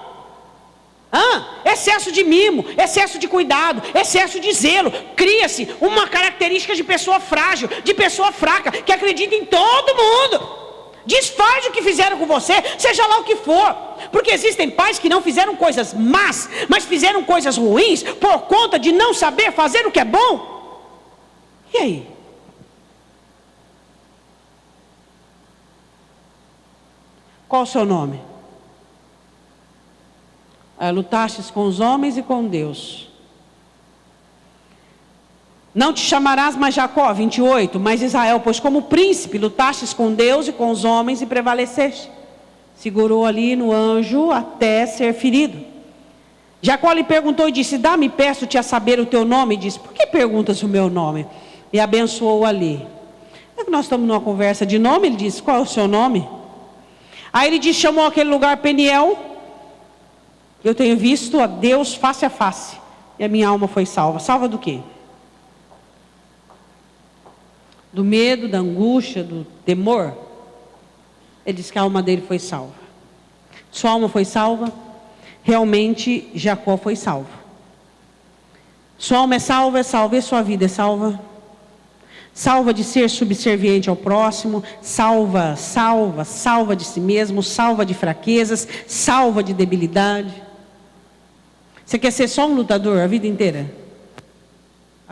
Excesso de mimo, excesso de cuidado, excesso de zelo. Cria-se uma característica de pessoa frágil, de pessoa fraca, que acredita em todo mundo. Desfaz o que fizeram com você, seja lá o que for. Porque existem pais que não fizeram coisas más, mas fizeram coisas ruins por conta de não saber fazer o que é bom. E aí? Qual o seu nome? Lutastes com os homens e com Deus. Não te chamarás mais Jacó, 28, mas Israel, pois como príncipe lutastes com Deus e com os homens e prevaleceste. Segurou ali no anjo até ser ferido. Jacó lhe perguntou e disse: dá-me, peço-te a saber o teu nome. E disse: por que perguntas o meu nome? E abençoou ali. É que nós estamos numa conversa de nome, ele disse: qual é o seu nome? Aí ele disse, chamou aquele lugar Peniel. Eu tenho visto a Deus face a face, e a minha alma foi salva. Salva do quê? Do medo, da angústia, do temor. Ele diz que a alma dele foi salva. Sua alma foi salva. Realmente Jacó foi salvo. Sua alma é salva, e sua vida é salva. Salva de ser subserviente ao próximo, salva de si mesmo, salva de fraquezas, salva de debilidade. Você quer ser só um lutador a vida inteira?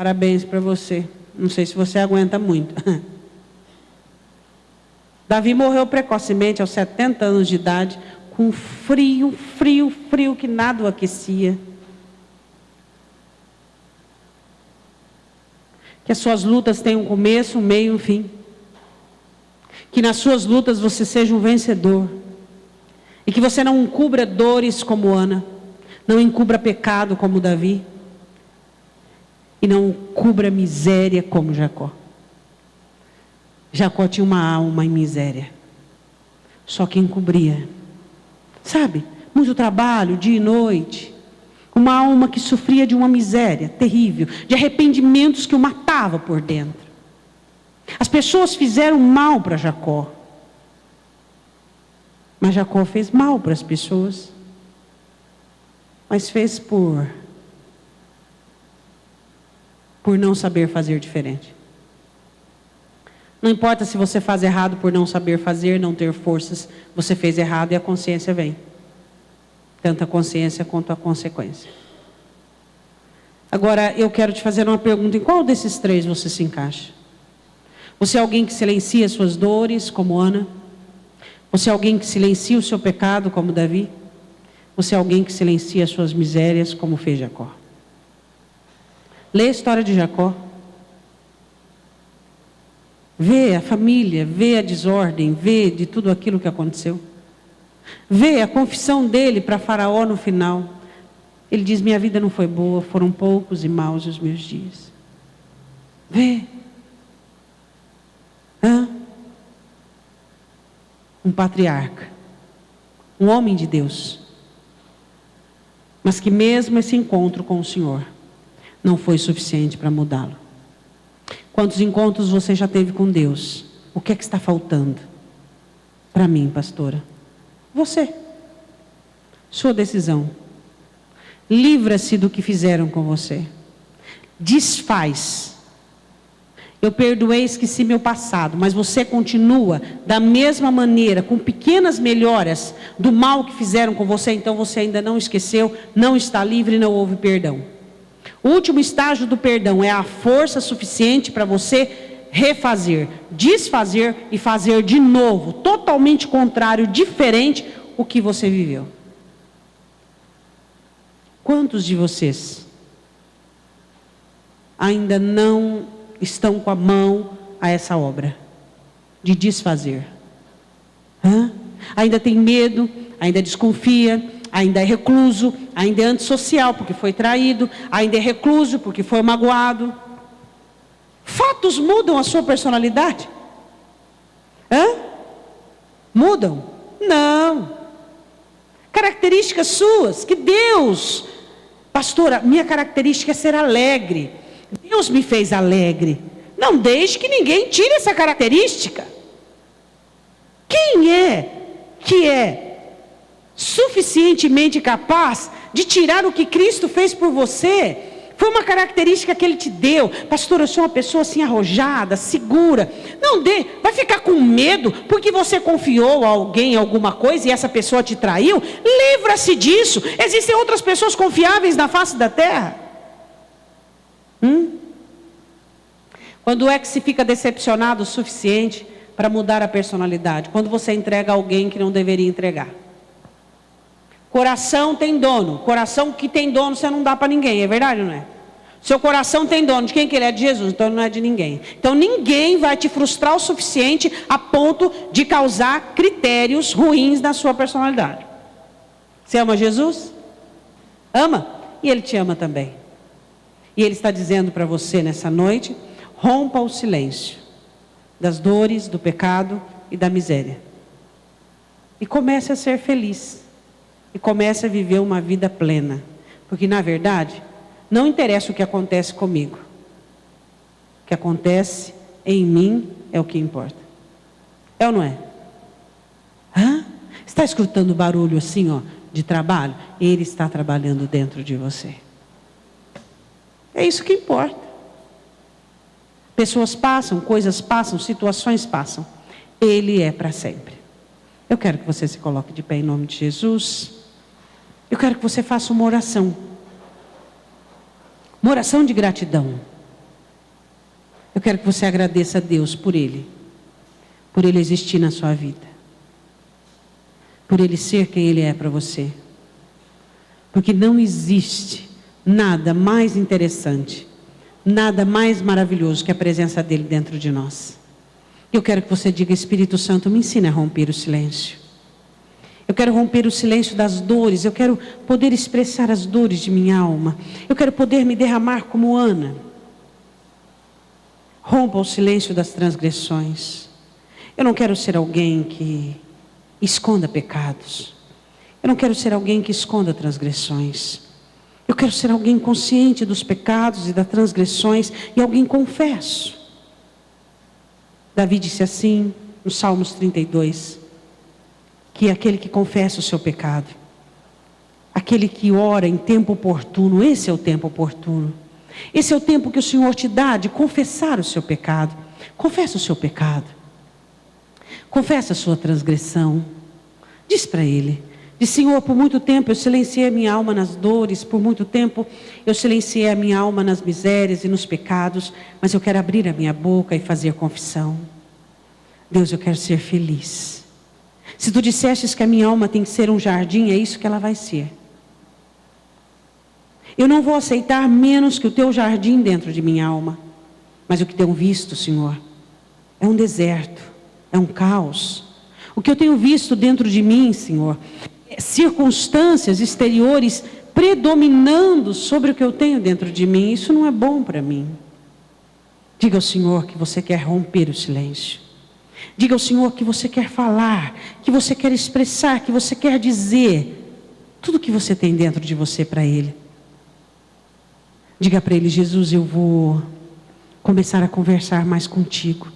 Parabéns para você. Não sei se você aguenta muito. Davi morreu precocemente, aos 70 anos de idade, com frio que nada o aquecia. Que as suas lutas tenham um começo, um meio e um fim. Que nas suas lutas você seja um vencedor. E que você não encubra dores como Ana. Não encubra pecado como Davi. E não cubra miséria como Jacó. Jacó tinha uma alma em miséria. Só que encobria. Sabe? Muito trabalho, dia e noite. Uma alma que sofria de uma miséria terrível. De arrependimentos que o matava por dentro. As pessoas fizeram mal para Jacó. Mas Jacó fez mal para as pessoas. Mas fez por não saber fazer diferente. Não importa se você faz errado por não saber fazer, não ter forças, você fez errado e a consciência vem. Tanto a consciência quanto a consequência. Agora, eu quero te fazer uma pergunta. Em qual desses três você se encaixa? Você é alguém que silencia suas dores, como Ana? Você é alguém que silencia o seu pecado, como Davi? Você é alguém que silencia as suas misérias, como fez Jacó? Lê a história de Jacó. Vê a família, vê a desordem, vê de tudo aquilo que aconteceu. Vê a confissão dele para Faraó no final. Ele diz, minha vida não foi boa, foram poucos e maus os meus dias. Vê. Um patriarca. Um homem de Deus. Mas que mesmo esse encontro com o Senhor não foi suficiente para mudá-lo. Quantos encontros você já teve com Deus? O que é que está faltando? Para mim, pastora. Você. Sua decisão. Livra-se do que fizeram com você. Desfaz. Eu perdoei, esqueci meu passado, mas você continua da mesma maneira, com pequenas melhoras do mal que fizeram com você, então você ainda não esqueceu, não está livre e não houve perdão. O último estágio do perdão é a força suficiente para você refazer, desfazer e fazer de novo, totalmente contrário, diferente o que você viveu. Quantos de vocês ainda não estão com a mão a essa obra de desfazer? Ainda tem medo, ainda desconfia, ainda é recluso, ainda é antissocial porque foi traído, ainda é recluso porque foi magoado. Fatos mudam a sua personalidade? Mudam? Não. Características suas, que Deus... Pastora, minha característica é ser alegre. Deus me fez alegre. Não deixe que ninguém tire essa característica. Quem é que é suficientemente capaz de tirar o que Cristo fez por você? Foi uma característica que Ele te deu. Pastor, eu sou uma pessoa assim arrojada, segura. Não dê, vai ficar com medo porque você confiou a alguém alguma coisa e essa pessoa te traiu? Livra-se disso. Existem outras pessoas confiáveis na face da terra. Quando é que se fica decepcionado o suficiente para mudar a personalidade? Quando você entrega a alguém que não deveria entregar. Coração tem dono. Coração que tem dono você não dá para ninguém, é verdade ou não é? Seu coração tem dono. De quem que ele é? De Jesus, então não é de ninguém. Então ninguém vai te frustrar o suficiente a ponto de causar critérios ruins na sua personalidade. Você ama Jesus? Ama? E Ele te ama também. E Ele está dizendo para você nessa noite, rompa o silêncio das dores, do pecado e da miséria. E comece a ser feliz. E comece a viver uma vida plena. Porque na verdade, não interessa o que acontece comigo. O que acontece em mim é o que importa. É ou não é? Está escutando barulho assim, ó, de trabalho? Ele está trabalhando dentro de você. É isso que importa. Pessoas passam, coisas passam, situações passam. Ele é para sempre. Eu quero que você se coloque de pé em nome de Jesus. Eu quero que você faça uma oração. Uma oração de gratidão. Eu quero que você agradeça a Deus por Ele existir na sua vida, por Ele ser quem Ele é para você. Porque não existe nada mais interessante, nada mais maravilhoso que a presença dEle dentro de nós. Eu quero que você diga: Espírito Santo, me ensine a romper o silêncio. Eu quero romper o silêncio das dores, eu quero poder expressar as dores de minha alma. Eu quero poder me derramar como Ana. Rompa o silêncio das transgressões. Eu não quero ser alguém que esconda pecados. Eu não quero ser alguém que esconda transgressões. Eu quero ser alguém consciente dos pecados e das transgressões e alguém confesso. Davi disse assim no Salmos 32, que aquele que confessa o seu pecado, aquele que ora em tempo oportuno, esse é o tempo oportuno. Esse é o tempo que o Senhor te dá de confessar o seu pecado. Confessa o seu pecado. Confessa a sua transgressão. Diz para Ele. Diz: Senhor, por muito tempo eu silenciei a minha alma nas dores, por muito tempo eu silenciei a minha alma nas misérias e nos pecados, mas eu quero abrir a minha boca e fazer confissão. Deus, eu quero ser feliz. Se tu dissestes que a minha alma tem que ser um jardim, é isso que ela vai ser. Eu não vou aceitar menos que o teu jardim dentro de minha alma. Mas o que tenho visto, Senhor, é um deserto, é um caos. O que eu tenho visto dentro de mim, Senhor, é circunstâncias exteriores predominando sobre o que eu tenho dentro de mim. Isso não é bom para mim. Diga ao Senhor que você quer romper o silêncio. Diga ao Senhor que você quer falar, que você quer expressar, que você quer dizer tudo o que você tem dentro de você para Ele. Diga para Ele: Jesus, eu vou começar a conversar mais contigo.